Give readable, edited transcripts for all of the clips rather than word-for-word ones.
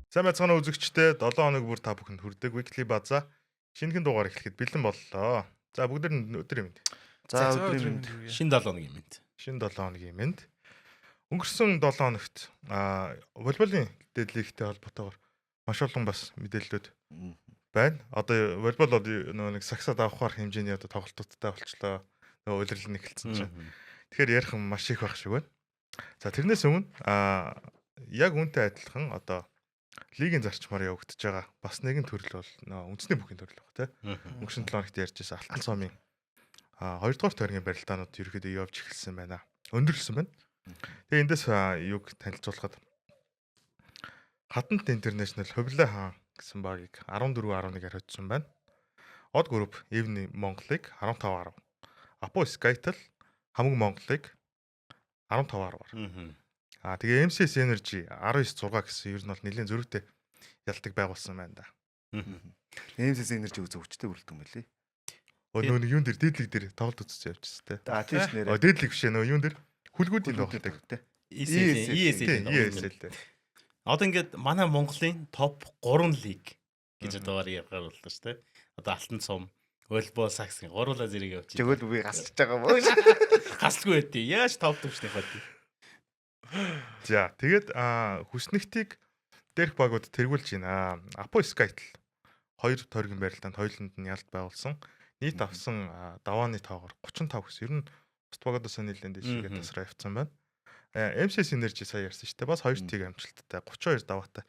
Сайн байцгаана уу үзэгчдээ 7 хоног бүр та бүхэнд хүрдэг Weekly Baza шинэхэн дугаар эхлэхэд бэлэн боллоо. За бүгд өдөр юм. За өдрийн мэнд. Шинэ 7 хоногийн мэнд. Шинэ 7 хоногийн мэнд. Өнгөрсөн 7 хоногт волейболын дэдлэгтэй холбоотойгоор маш олон бас мэдээллүүд байна. Одоо волейбол бол нэг сагсаад авахар хэмжээний одоо тоглолтуудтай болчлоо. Нөгөө улирлын эхэлсэн чинь. Тэгэхээр ярих юм маш их байх шиг байна. За тэрнээс өмнө яг үүнтэй адилхан одоо лигийн зарчмаар явагдаж байгаа бас нэгэн төрөл бол үндэсний бүхний төрөл баг тийм. Өнгөрсөн 7 хоногт ярьж байсан Алтан цомын 2 дугаар тойргийн барилдаанууд ерөөдөө явж эхэлсэн байна. Өндөрлсөн байна. Тэгээ эндээс юуг танилцуулахад Хатант Интернэшнл Хувлаа хаан гэсэн багийг 14-11-аар хоцсон байна. Од групп Эвни Монголыг 15-10. Апо Скайтл Хамаг Монголыг 15-10-аар. Тэгээ MCS Energy 19-6 гэсэн ер нь бол нэлээд зөрүүтэй ялдаг байгуулсан байна да. MCS Energy зөвчтэй бүрэлдэхүүн байлээ. Нөгөө юун дээр дээдлэг дээр тоглолт үзэж явчихсан те. Тийш нэрээ. Дээдлэг биш нөгөө юун дээр хүлгүүдийн тоглолт те. ESL. Одоо ингээд манай Монголын топ 3 лиг гэж одоогоор яргаар боллоо шүү дээ. Одоо Алтан цом, волейбол, саксын гурлаа зэрэг явчих. Тэгвэл би гасчихж байгаа мó. Гасалгүй байдیں۔ Яаж топ төвчнийх бат. За тэгээд хүснэгтийг дээрх багууд тэргүүлж байна. Апо Скайтл 2 тойргийн барилдаанд хоёуланд нь ялт байгуулсан. Нийт авсан давааны тоогоор 35 гэсэн. Ер нь бус багуудаас нэлээд дэшигээ тасраа явцсан байна. MCS Energy сая ярьсан шүү дээ. Бас 2 тийг амжилттай 32 даваатай.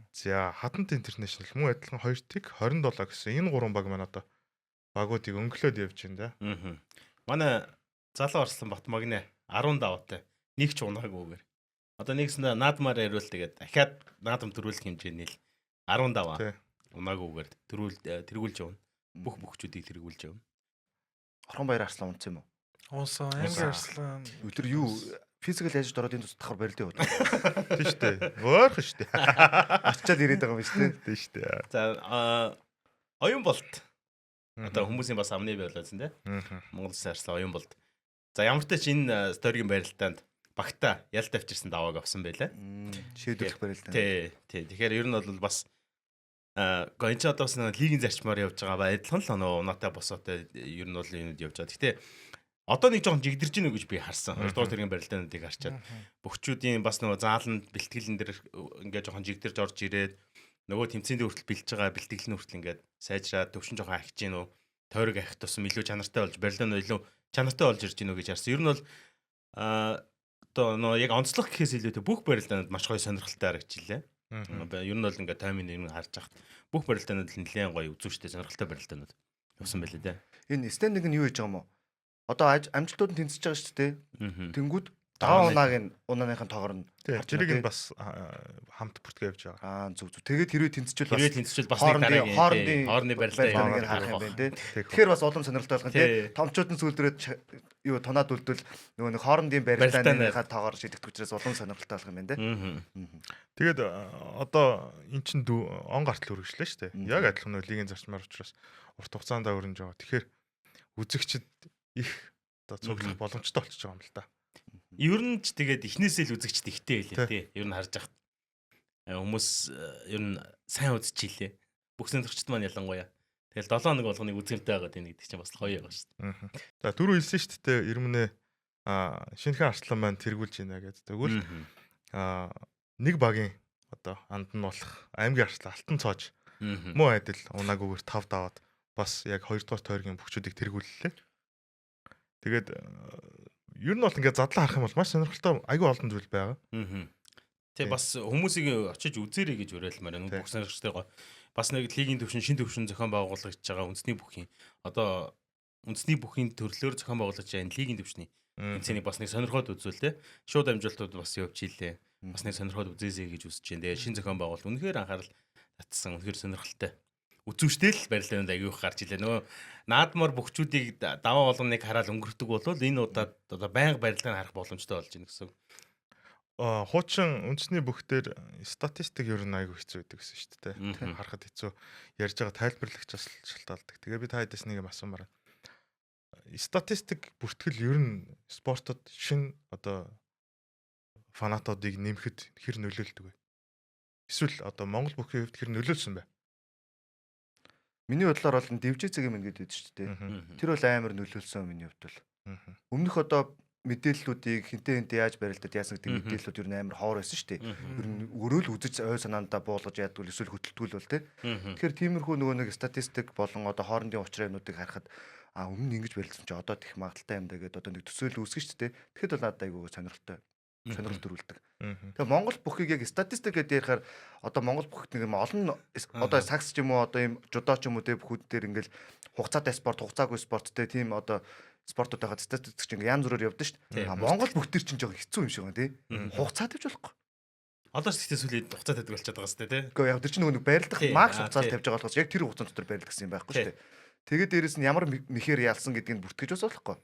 За Хатант Интернэшнл мөн адилхан 2 тийг 27 гэсэн. Энэ 3 баг маань одоо багуудыг өнгөлөөд явж байна да. Манай Залуу Арслан Батмагнэ 10 даваатай. Нэг ч унаагүйгээр. Одоо нэгсэндээ наадмаар яриул тэгээд дахиад наадам төрүүлэх хэмжээний л 10 даваа унаагүйгээр тэргүүлж явна. Бүх бүхчүүдийг тэргүүлж явна. Орхон баяр Арслан унц юм уу? Унсан Англи Арслан. Өдөр юу физикал яжд ороод энэ тусдахаар барилдаа яваад. Тийм шүү дээ. Ойрхон шүү дээ. Очиад ирээд байгаа юм шүү дээ. Тийм шүү дээ. За оюун болт. Одоо хүмүүсийн бас амны байлаасан тий. Монгол Улсын Арслан оюун болт. За ямар ч тач энэ стойргийн барилдаанд багта ялт авчирсан давааг авсан байлаа. Шийдвэрлэх барилдаа. Тий. Тэгэхээр ер нь бол бас гонч одоос нэг лигийн зарчмаар явж байгаа ба адилхан л оноо унаатай босоотой ер нь бол юунд явж байгаа. Гэтэ одоо нэг жоохон жигдэрж гинэ гэж би харсан. 2 дугаар тэргийн барилдаануудыг харчаад бөхчүүдийн бас нөгөө зааланд бэлтгэлэн дээр ингээд жоохон жигдэрж орж ирээд нөгөө тэмцээний хүртэл бэлж байгаа бэлтгэлийн хүртэл ингээд сайжраад төвшин жоохон ахиж гин үү тойрог ахих тусам илүү чанартай болж барилдаан илүү чанартай болж ирж гинэ үү гэж харсан. Ер нь бол одоо нөгөө яг онцлог гэхээс илүүтэй бүх барилдаанууд маш гоё сонирхолтой харагдчихлээ. Ер нь бол ингээд таймын нэг харж хахад бүх барилдаанууд нэлээд гоё үзүүштэй сонирхолтой барилдаанууд явсан байлээ дээ. Энэ стендинг нь юу хийж байгаа юм бэ? Одоо амжилтууд нь тэнцэж байгаа шүү дээ. Тэнгүүд 5 унаагийн тоогоор нь тэрийг нь бас хамт бүртгээ явж байгаа. Зүг. Тэгээд хэрвээ тэнцчихвэл бас нэг дараагийн хоорны барилдааныг харах юм байна тий. Тэгэхээр бас улам сонирхолтой болох тий. Томчууд нь сүлдрээд юу тоноод үлдвэл нөгөө нэг хоорондын барилдааныхаа тоогоор шийдэх учраас улам сонирхолтой болох юм байна тий. Тэгээд одоо эн чин он гартал үргэлжлээ шүү дээ. Яг адилхан лигийн зарчмаар учраас урт хугацаанд өрнөж байгаа. Тэгэхээр үзэгчд их одоо цуглах боломжтой болчихж байгаа юм л да. Ер нь ч тэгээд эхнээсээ л үзэгчд ихтэй байлээ тий. Ер нь харж ахт хүмүүс ер нь сайн үзчихилээ. Бүх сонирхчд маань ялангуяа. Тэгэл 7 хоног болгоныг үзэмтэй байгаа тийм гэдэг чинь бас гоё байгаа шүү дээ. За түрүү хэлсэн шүү дээ Ирмэнэ шинэхэн Арслан маань тэргүүлж байна гэдэг. Тэгвэл нэг багийн одоо анд нь болох аймгийн Арслан Алтан цоож мөн адил унаагүйгээр 5 даваад бас яг 2 дугаар тойргийн бүхчүүдийг тэргүүллээ. Тэгээд ер нь бол ингээд задлаа харах юм бол маш сонирхолтой айгүй олон зүйл байгаа. Тэг бас хүмүүсийг очиж үзээрэй гэж уриалмаар байна. Бүх сонирхчдойгоо бас нэг лигийн төвшин шин төвшин зохион байгуулагдж байгаа үндэсний бүхийн одоо үндэсний бүхийн төрлөөр зохион байгуулагдж байгаа лигийн төвшний тэмцээнийг бас нэг сонирхоод үзвэл те шууд амжилтууд бас явж ийлээ. Бас нэг сонирхоод үзээсэй гэж үсэж байна. Тэгээ шин зохион байгуулалт үнэхээр анхаарал татсан үнэхээр сонирхолтой. Үзүүштэй л барилдаанд аягүй их гарч илээ. Нөгөө наадмаар бүхчүүдийг даваа болгоныг хараад өнгөрдөг бол энэ удаад одоо байнга барилдааг харах боломжтой болж байна гэсэн. Хуучин үндэсний бүхтэр статистик ер нь аягүй хэцүү байдаг гэсэн шүү дээ. Харахад хэцүү ярьж байгаа тайлбарлагч бас шалтгаалдаг. Тэгээ би та хэдээс нэг юм асуумаар. Статистик бүртгэл ер нь спортод шин одоо фанатуудыг нэмэхэд хэр нөлөөлдөг вэ? Эсвэл одоо Монгол бүхий хувьд хэр нөлөөлсөн бэ? Миний бодлоор бол дивжи цагийн мэн гэдэг шүү дээ. Тэр бол амар нөлөөлсөн миний хувьд бол. Өмнөх одоо мэдээллүүдийг хинтээ яаж барилдаад яасан гэдэг мэдээллүүд ер нь амар ховор байсан шүү дээ. Ер нь өрөөл үзэж ой санаандаа буулгаж яадгүй эсвэл хөтөлтгүүл бол тэ. Тэгэхээр тиймэрхүү нөгөө нэг статистик болон одоо хоорондын уучрынуудыг харахад өмнө нь ингэж барилдсан чи одоо тех магадaltaй юм да гэдэг одоо нэг төсөөлөл үүсгэж шүү дээ. Тэгэхэд бол надад айгүй сонирхол төрүүлдэг. Тэгээ Монгол бүхийг яг статистик гэдэг ярихаар одоо Монгол бүхт нэг юм олон одоо сакс ч юм уу одоо юм жудоо ч юм уу тэ бүхүүд дээр ингээл хугацаатай спорт, хугацаагүй спорт тэ тийм одоо спортууд байгаад статистик чинь янз бүрээр явдаг шүү дээ. Монгол бүх төр чинь жоо хэцүү юм шиг байна тий. Хугацаа тавьж болохгүй. Одоо ч гэхдээ сүлээд хугацаа тавьдаг болчиход байгаа сте тий. Гэхдээ яг тэр чинь нөгөө барилдах макс хугацаа тавьж байгаа болохоос яг тэр хугацаанд дотор барилдсан юм байхгүй шүү дээ. Тэгээд дээрэс нь ямар мэхээр ялсан гэдгийг бүртгэж бас болохгүй.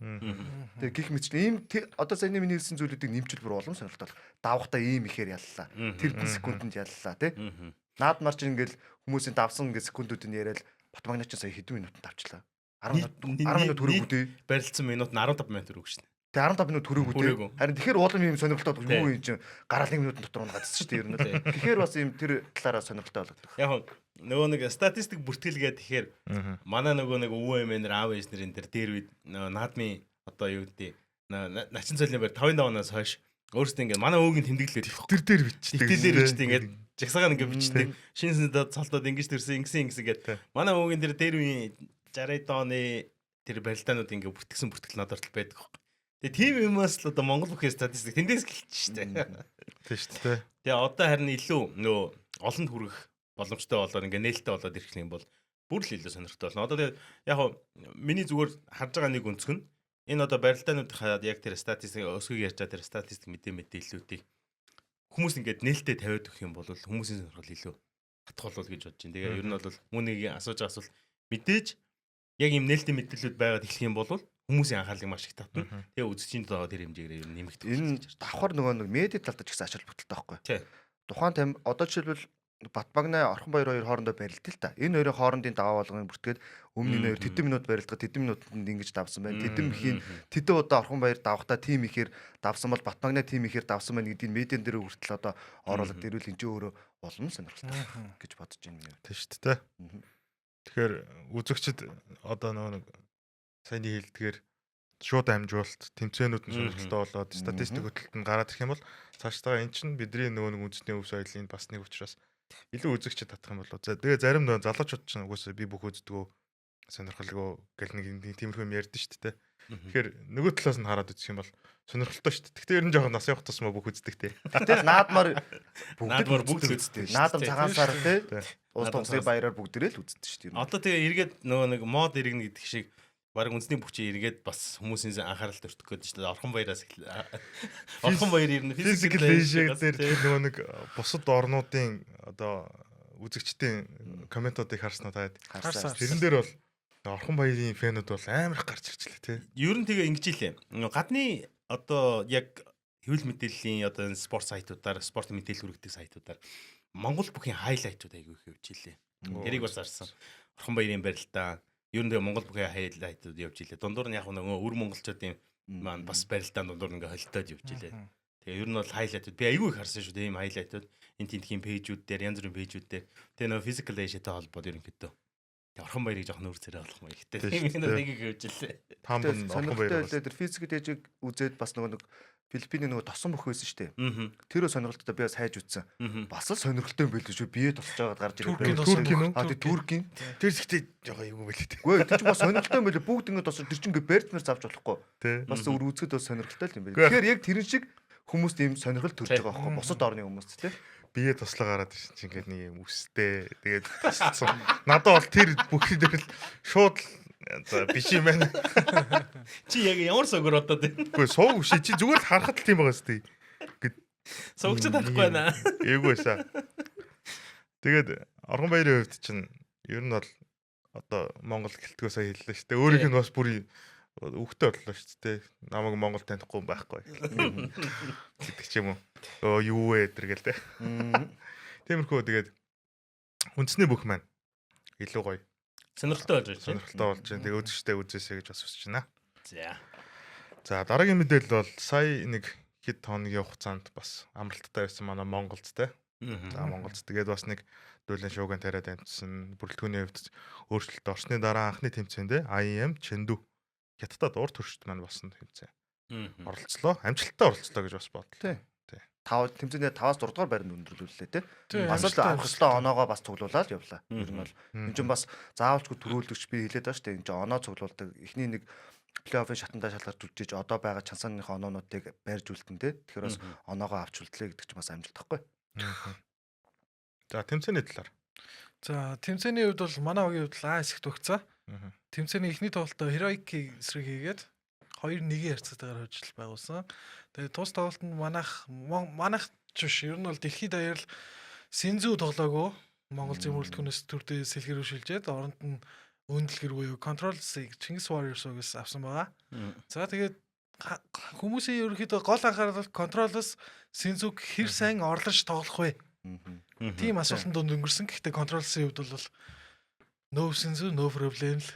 Тэгээ гих мэтчлэн ийм одоо саяны миний хэлсэн зүйлүүдийг нэмчил бүр улам сонирхолтой болох. Давхтаа ийм мэхээр яллаа. Тэр секундэд яллаа тий. Наадмар чинь ингээл хүмүүсийн давсан ингээд секундуудыг яриад Батмагна чинь сая хэдэн минутанд давчлаа. 10 минут хүрээгүй тий. Барилдсан минут нь 15 минут хүрээгүй шнэ. Тэгээ 15 минут хүрээгүй тий. Харин тэгэхээр улам ийм сонирхолтой болох юу юм чинь гараал 1 минутын дотор унгадсан шүү дээ ер нь. Тэгэхээр бас ийм тэр талаараа сонирхолтой болгох. Яг нөгөө нэг статистик бүртгэлгээд тэгэхээр манай нөгөө нэг өвөө эмээнэр аав ээжнэрийн дээр үед наадмын одоо юу гэдэг начин цолын байр 5 давнаас хойш өөрсдөө ингээд манай өвөгийн тэмдэглээд тэр дээр бичдэг. Тэмдэглэл дээр бичдэг ингээд жагсаагаар ингээд бичдэг. Шинэ цолтод ингэж төрсөн ингэсэн гэдэг. Манай өвөгийн дээр үеийн 60 дооны тэр барилдаанууд ингээд бүртгэсэн бүртгэл надад л байдаг. Тэгээ тийм юмас л одоо Монгол бүхий статистик тэндээс гэлж штэ. Тийм шүү дээ. Тэгээ одоо харин илүү нөгөө олонд хүрэх боломжтой болоод ингээ нээлттэй болоод ирэх юм бол бүр л илүү сонирхолтой болно. Одоо тэгээ яг миний зүгээр харж байгаа нэг өнцг нь энэ одоо барилдаануудынхаа яг тэр статистик өсгөг ярьж байгаа тэр статистик мэдээллүүдийг хүмүүс ингээд нээлттэй тавиад өгөх юм бол хүмүүсийн сонирхол илүү хатгуулвал гэж бодож байна. Тэгээ ер нь бол мөнийг асууж байгаа асуулт мэдээж яг ийм нээлттэй мэдээллүүд байгаад эхлэх юм бол хүмүүсийн анхаарлыг маш их татна. Тэгээ үзэгчийн доо тэр хэмжээгээр ер нь нэмэгдэх. Энэ давхар нөгөө нэг медиа талд ч гэсэн ач холбогдолтой байхгүй. Тухайн одоо жишээлбэл Батбагна Орхонбаяр хоёр хоорондоо барилдал л та. Энэ хоёрын хоорондын даваа болгоныг бүртгээд өмнө нь хоёр тэдэн минут барилдахад тэдэн минутанд ингэж давсан байна. Тэдэн удаа Орхонбаяр давхтаа тим ихээр давсан бол Батбагна тим ихээр давсан байна гэдгийг медиан дээр хүртэл одоо оруулаад ирвэл энэ ч өөрөө улам сонирхолтой гэж бодож байна. Тийм шүү дээ. Тэгэхээр үзэгчд одоо нэг саяны хэлдгээр шууд амжуулалт тэмцээнүүд нь сонирхолтой болоод статистик хөтөлбөрт нь гараад ирэх юм бол цаашдаа эн чинь бидний нөгөө нэг үндэсний өв соёлын бас нэг учраас илүү үзэгчд татах юм болоо. Тэгээ зарим нөгөө залуучууд ч угсаа би бүх үздэгөө сонирхолгүй гэл нэг тиймэрхүү юм ярьдэн шүү дээ. Тэгэхээр нөгөө талаас нь хараад үзэх юм бол сонирхолтой шүү дээ. Гэхдээ ер нь жоохон нас явах тусмаа бүх үздэг те. Тэгэл наадмаар бүгд үздэг. Наадам цагаан сар те. Улс тусгай баяраар бүгдээрээ л үздэг шүү дээ. Одоо тэгээ эргээд нөгөө нэг мод иргэнэ гэдэг шиг баг үндэсний бүхчээ эргээд бас хүмүүсийн анхаарал төртөх гэдэг чинь Орхонбаяраас Орхонбаяр ирнэ физикал лишэг дээр нөгөө нэг бусад орнуудын одоо үзэгчдийн комментуудыг харснаа таад тэрэн дээр бол Орхонбаярын фэнүүд бол амар их гарч ирчихлээ тий. Ер нь тэгээ ингэж илээ. Гадны одоо яг хэвлэл мэдээллийн одоо спорт сайтуудаар спорт мэдээлэл хүргэдэг сайтуудаар Монгол бүхий хайлайтууд айгүй их явж илээ. Тэрийг бас харсан. Орхонбаярын барилдаа ер нь Монгол бүхий хайлайтууд явж илээ. Дундуур нь яг нөгөө өр монголчуудын маань бас барилдаан дундуур ингээ холтоод явж илээ. Тэгээ ер нь бол хайлайтууд би айгүй их харсан шүү дээ. Ийм хайлайтууд энэ тентхийн пэйжүүд дээр янз бүрийн пэйжүүд дээр тэгээ нөгөө физикал эйштэй холбоод ерөнхийдөө Орхонбаярыг жоох нүүр царай болох маяг гэдэг. Тийм нэг их явж илээ. Таамбан Орхонбаяр тэр физикал эйжийг үзээд бас нөгөө Филиппиний нөгөө тосон бүх байсан шүү дээ. Тэрөө сонирхолтой би бас хайж үзсэн. Бас л сонирхолтой юм байл шүү. Бие тосч байгаад гарч ирээд Туркийн. Тийм Туркийн. Тэр зэгтээ жоо айгүй байл тээ. Үгүй тэр чинь бас сонирхолтой юм байл. Бүгд ингэ тосч тэр чинь ингээ барьцмаар завж болохгүй. Бас өр үзэхэд бас сонирхолтой юм байл. Тэгэхээр яг тэрэн шиг хүмүүст ийм сонирхол төрж байгаа байхгүй. Бусад орны хүмүүст тийм. Бие тослоо гараад ирсэн чинь ингээд нэг юм үстэй. Тэгээд тасцсан. Надад бол тэр бүхий дээр л шууд за биш юм байна. Чи яг ямар согор одоо тийм. Үгүй сууг биш чи зүгээр л харахад л тийм байгаа сте. Суугч таахгүй байна. Ээгүйсаа. Тэгээд Орхонбаярын хувьд чинь ер нь бол одоо Монгол гэлтгөө сая хэллээ шүү дээ. Өөрийнх нь бас бүр үхтэй боллоо шүү дээ. Намайг Монгол танихгүй байхгүй. Гэдэг ч юм уу. Юу вэ гэдэг л дээ. Тиймэрхүү тэгээд үндэсний бүх маань илүү гоё. Сонирхолтой болж байна. Сонирхолтой болж байна. Тэгээ үзэгчтэй үзээсэй гэж бас хүсэж байна. За дараагийн мэдээлэл бол сая нэг хэд хоногийн хугацаанд бас амралттай байсан манай Монголд те. За Монголд тэгээд бас нэг дүүлэн шууган тариад амжсан бүрэлдэхүүний хувьд өөрчлөлт орсны дараа анхны тэмцээнд IEM Чэнду хятадд урт төршөлт маань болсон тэмцээн. Оролцлоо. Амжилттай оролцлоо гэж бас бодлоо. Тий. 5 тэмцээний 5-аас 6 дугаар байранд өндөрлүүллээ тий. Тий, Бас л амжилттай анх өстө оноогоо бас цуглуулаад явлаа. Мгм. Ер нь бол энэ чинь бас заавалчгүй төрүүлэгч би хэлээд байгаа шүү дээ. Энэ чинь оноо цуглуулдаг. Эхний нэг плей-оффын шатандаа шалгарч үлдээж одоо байгаа чансааныхаа оноонуудыг барьж үлдэн тий. Тэгэхээр бас оноогоо авч үлдлээ гэдэг чинь бас амжилт тахгүй. За тэмцээний талаар. За тэмцээний хувьд бол манай огийн хувьд А хэсэгт өгцөө. Мгм. Тэмцээний эхний тоглолтоо Heroic эсрэг хийгээд 2-1 харьцаатайгаар хожил байгуулсан. Тэгээд тус тоглолтод манайх ч биш ер нь бол дэлхийд даяар л Синзүү тоглоагүй Монгол зэм бүрэлдэхүүнээс төрдөө сэлгэрүү шилжээд оронд нь өндлгэр буюу Control C Чингис Warriors-ээс авсан байгаа. За тэгээд хүмүүсийн ерөнхийдөө гол анхаарал Control-оос Синзүүг хэр сайн орлож тоглох вэ? Тийм асуултанд дунд өнгөрсөн. Гэхдээ Control C-ийн хувьд бол no Shinzu no problem л.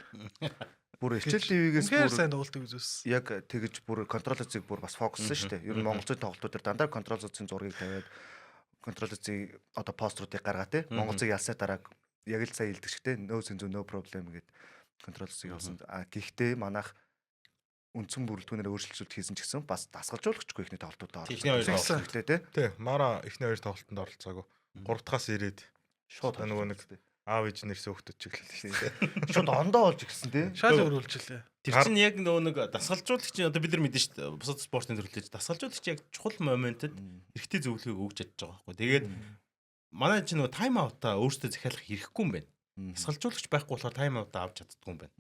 Бүр хичээл ТV-гээс Үнэхээр бүр сайн тоглолтыг үзүүлсэн. яг тэгэж бүр контролцыг бүр бас фокуслсан шүү дээ. Ер нь монголчууд тоглолтууд дээр дандаа контролцын зургийг тавиад контролцыг одоо поструудыг гаргаа те. Монголцыг ялсаа дараа яг л сая илдэг шигтэй no Shinzu no problem гэд контролцыг явуулсан. Гэхдээ манайх үндсэн бүрэлдэхүүнээр өөрчлөлт хийсэн ч гэсэн бас дасгалжуулагчгүй ихний тоглолтуудаа Эхний хоёр оролцсон гэхдээ те. Тий, Мара эхний хоёр тоглолтод оролцоогүй. 3 дахаас ирээд Шууд нөгөө нэг аав ээж нэрсэн хөлтөд чиглэлээ шүү дээ. шууд ондоо болж ирсэн те. Шал өрүүлжлээ. Тэр чинь яг нөгөө нэг дасгалжуулагч одоо бид нар мэдэн шүү дээ. Бусад спортын төрлөж дасгалжуулагч яг чухал моментод эрэгтэй зөвлөгөөг өгч чадж байгаа байхгүй. Тэгээд манай чинь нөгөө тайм аутаа өөртөө захиалах хэрэггүй юм байна. Дасгалжуулагч байхгүй болохоор тайм аутаа авч чаддгүй юм байна.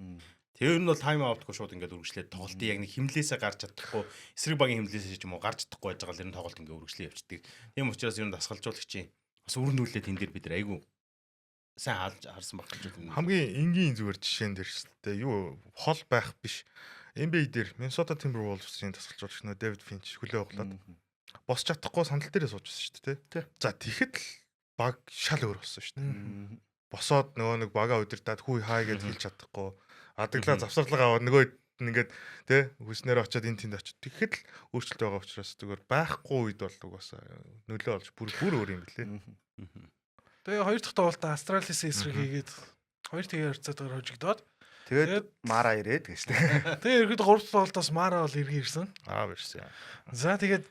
Тэгээ ер нь бол тайм аутгүй шууд ингээд үргэлжлээд тоглолтын яг нэг химлээсээ гарч чадахгүй, эсрэг багийн химлээсээ ч юм уу гарч чадахгүй байж байгаа л ер нь тоглолт ингээд үргэлжлээ явчихдаг. Тийм учраас ер нь дасгалжуулагчийн бас өрнүүлээд энэ дээр бид нар айгүй сайн харсан баг гэж байна. Хамгийн энгийн зүгээр жишээн дээр шүү дээ. Юу хол байх биш. NBA дээр Minnesota Timberwolves-ийн тасгалжуулагч нөө David Finch хөлөө углаад босч чадахгүй сандал дээрээ суучсан шүү дээ. За тэгэхэд л баг шал өөр болсон шүү дээ. Босоод нөгөө нэг бага удирдаад хүй хаа гэж хэлж чадахгүй. Адаглаа завсарлага аваад нөгөө ингээд тий хүснээр очиод энэ тэнд очиод тэгэхэд л өөрчлөлт байгаа учраас зүгээр байхгүй үед бол угаасаа нөлөө олж бүр өөр юм билээ. Тэгээ хоёр дахь тоглолтод Astralis эсрэг хийгээд 2-1 харьцаатайгаар хожигдоод Тэгээд Мара ирээд гэж тий. тэгээ ерөөд 3 дахь тоглолтоос Mara бол иргэн ирсэн. Ирсэн. За тэгээд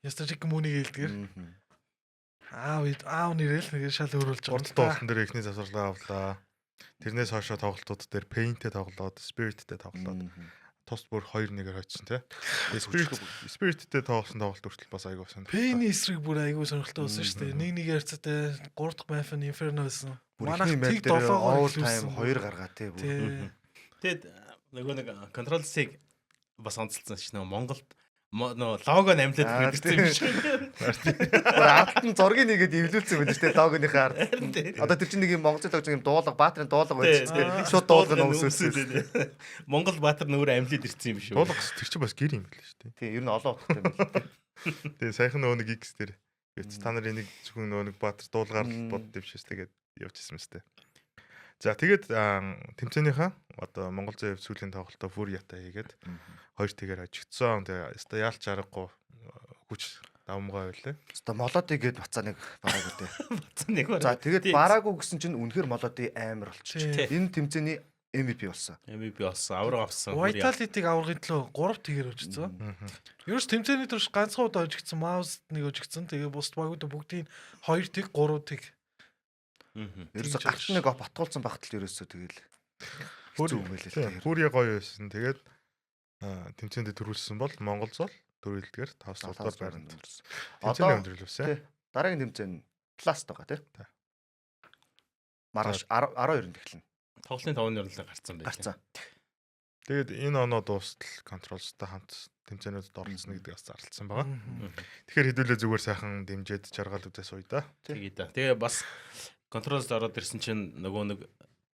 Ястажик Мөнийг хэлдгэр аав нэрэл нэг шал өөрүүлж байгаа. Урд тоглолтын дээр ихний завсарлага авлаа. Тэрнээс хойшоо тоглолтууд дээр Paint-тэй тоглоод, Spirit-тэй тоглоод тус бүр 2-1-ээр хоцсон тий. Spirit-тэй тоглосон тоглолт хүртэл бас айгуу сан. Pain эсрэг бүр айгуу сонирхолтой болсон шүү дээ. 1-1 харьцаатай 3 дахь Mafia Inferno байсан. Манайх Манайх тиг 7 тайм 2 гаргаа тий. Тэгэд нөгөө нэг Control C-г бас онцлцсан ш нь Монголд нөө лого намлаад мэдэрсэн юм шиг. Ард нь зургийг нэгээд эвлүүлсэн байна шүү дээ логоныхаа ард. Одоо тэр чинь нэг юм Монгол лог юм дуулга баатрын дуулга байж шүү дээ. Шууд дуулга нөөсөлсөн. Монгол баатар нөр амлаад ирсэн юм шүү. Дуулга тэр чинь бас гэр юм билээ шүү дээ. Тий, ер нь олон утгатай юм байна. Тэгээ сайхан нөгөө нэг X дээр та нарын нэг зөвхөн нөгөө нэг баатар дуулгаар бод дэвшээс тэгээд явчихсан мэт. За тэгээд тэмцээнийхаа одоо Монгол зэв сүүлийн тоглолтоо бүр ята хийгээд 2-1-ээр хожигдсон. Тэгээ яалч аргагүй хүч давмгай байлаа. Одоо молоди гээд бацаа нэг бараагүй дээ. Бацаа нэг бараа. За тэгээд бараагүй гэсэн чинь үнэхээр молоди амар болчих. Энэ тэмцээний MVP болсон. MVP болсон, авраг авсан. Vitality-г аврагын төлөө 3-1-ээр хожигдсон. Ерөөс тэмцээний турш ганцхан удаа хожигдсон, Mouse нэг хожигдсон. Тэгээ бусд багууд бүгдийн 2-1, 3-1. Ерөөсө гарт нэг батгуулсан багтал ерөөсө тэгэл Бүр юм байлээ. Бүрээ гоё байсан. Тэгээд тэмцээнд төрүүлсэн бол Монгол зол төрүүлдгээр 5 дугаар байранд төрсөн. Одоо өндөрлөвсөн. Дараагийн тэмцээн пласт байгаа тий. Маргааш 12-нд эхэлнэ. Тоглолтын 5-ны орнолоо гарцсан байх. Гарцсан. Тэгээд энэ оноо дуустал контролстой хамт тэмцээнүүдэд оролцсон гэдэг бас зарласан байгаа. Тэгэхээр хэдүүлээ зүгээр сайхан дэмжиж жаргал үдээс уй да. Тэгээ бас контролд ороод ирсэн чинь нөгөө нэг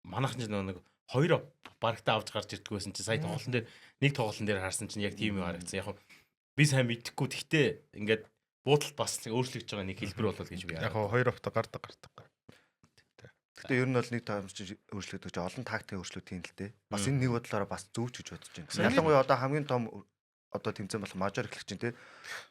манайх чинь нөгөө нэг 2 барагтаа авч гарч ирдэг байсан чинь сая тоглолтын дээр нэг тоглолтын дээр харсан чинь яг тийм юм харагдсан. Яг би сайн мэдэхгүй гэхдээ ингээд буудалд бас өөрчлөгдөж байгаа нэг хэлбэр болол гэж би яг 2 хавта гардаг. Гэхдээ ер нь бол нэг тайм чинь өөрчлөгдөж олон тактикийн өөрчлөлт хийн л дээ. Бас энэ нэг бодлороо бас зөв ч гэж бодож байна. Ялангуяа одоо хамгийн том одоо тэмцээн болох мажор эхлэх чинь те.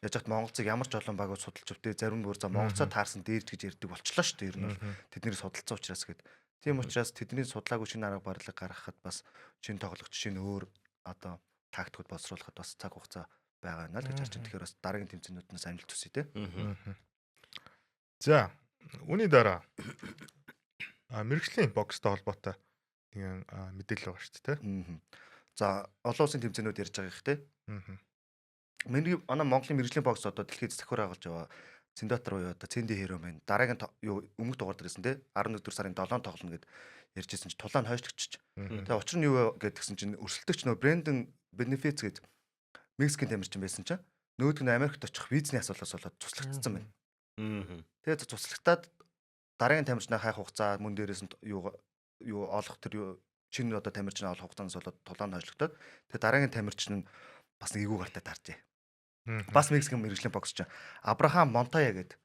Яаж хат Монголцыг ямар ч олон багууд судалж өгдөө зарим бүр за Монголцоо таарсан дээрж гэж ярьдаг болчлоо шүү дээ. Ер нь бол тэдний судалцсан учраас гээд. Тийм учраас тэдний судлаагүй шинэ арга барилыг гаргахад бас шинэ тоглогч шинэ өөр одоо тактикуд боловсруулахад бас цаг хугацаа байгаа юм аа л гэж харж байна. Тэгэхээр бас дараагийн тэмцээнүүднээс амжилт хүсье те. За үүний дараа мэрэгжлийн бокстой холбоотой нэгэн мэдээлэл байгаа шүү дээ. За олон улсын тэмцээнүүд ярьж байгаа их те. Манай Монголын мэрэгжлийн бокс одоо дэлхийд захиураа гарч яваа Цэндатар уу одоо Цэнди Хэро маань дараагийн юу өмнөх дугаар дээрсэн те 14 сарын 7 тоглоно гэд ярьжсэн чинь тулаан хойшлогчч. Тэгээ учир нь юу гэдгсэн чинь өрсөлдөгч нөө Брэндон Бенефитс гээд Мексикийн тамирчин байсан чинь нөгөөдг нь Америкт очих визний асуулаас болоод туслагдсан байна. Тэгээ туслагтаад дараагийн тамирчнаа хайх хугацаа мөн дээрээс нь юу олох тэр шинэ одоо тамирчин олох хугацаанаас болоод тулаан хойшлогдоод тэгээ дараагийн тамирчин нь бас нэг эвгүй гартаа таржээ. Бас Мексикийн мэрэгжлийн боксч Абрахам Монтая гээд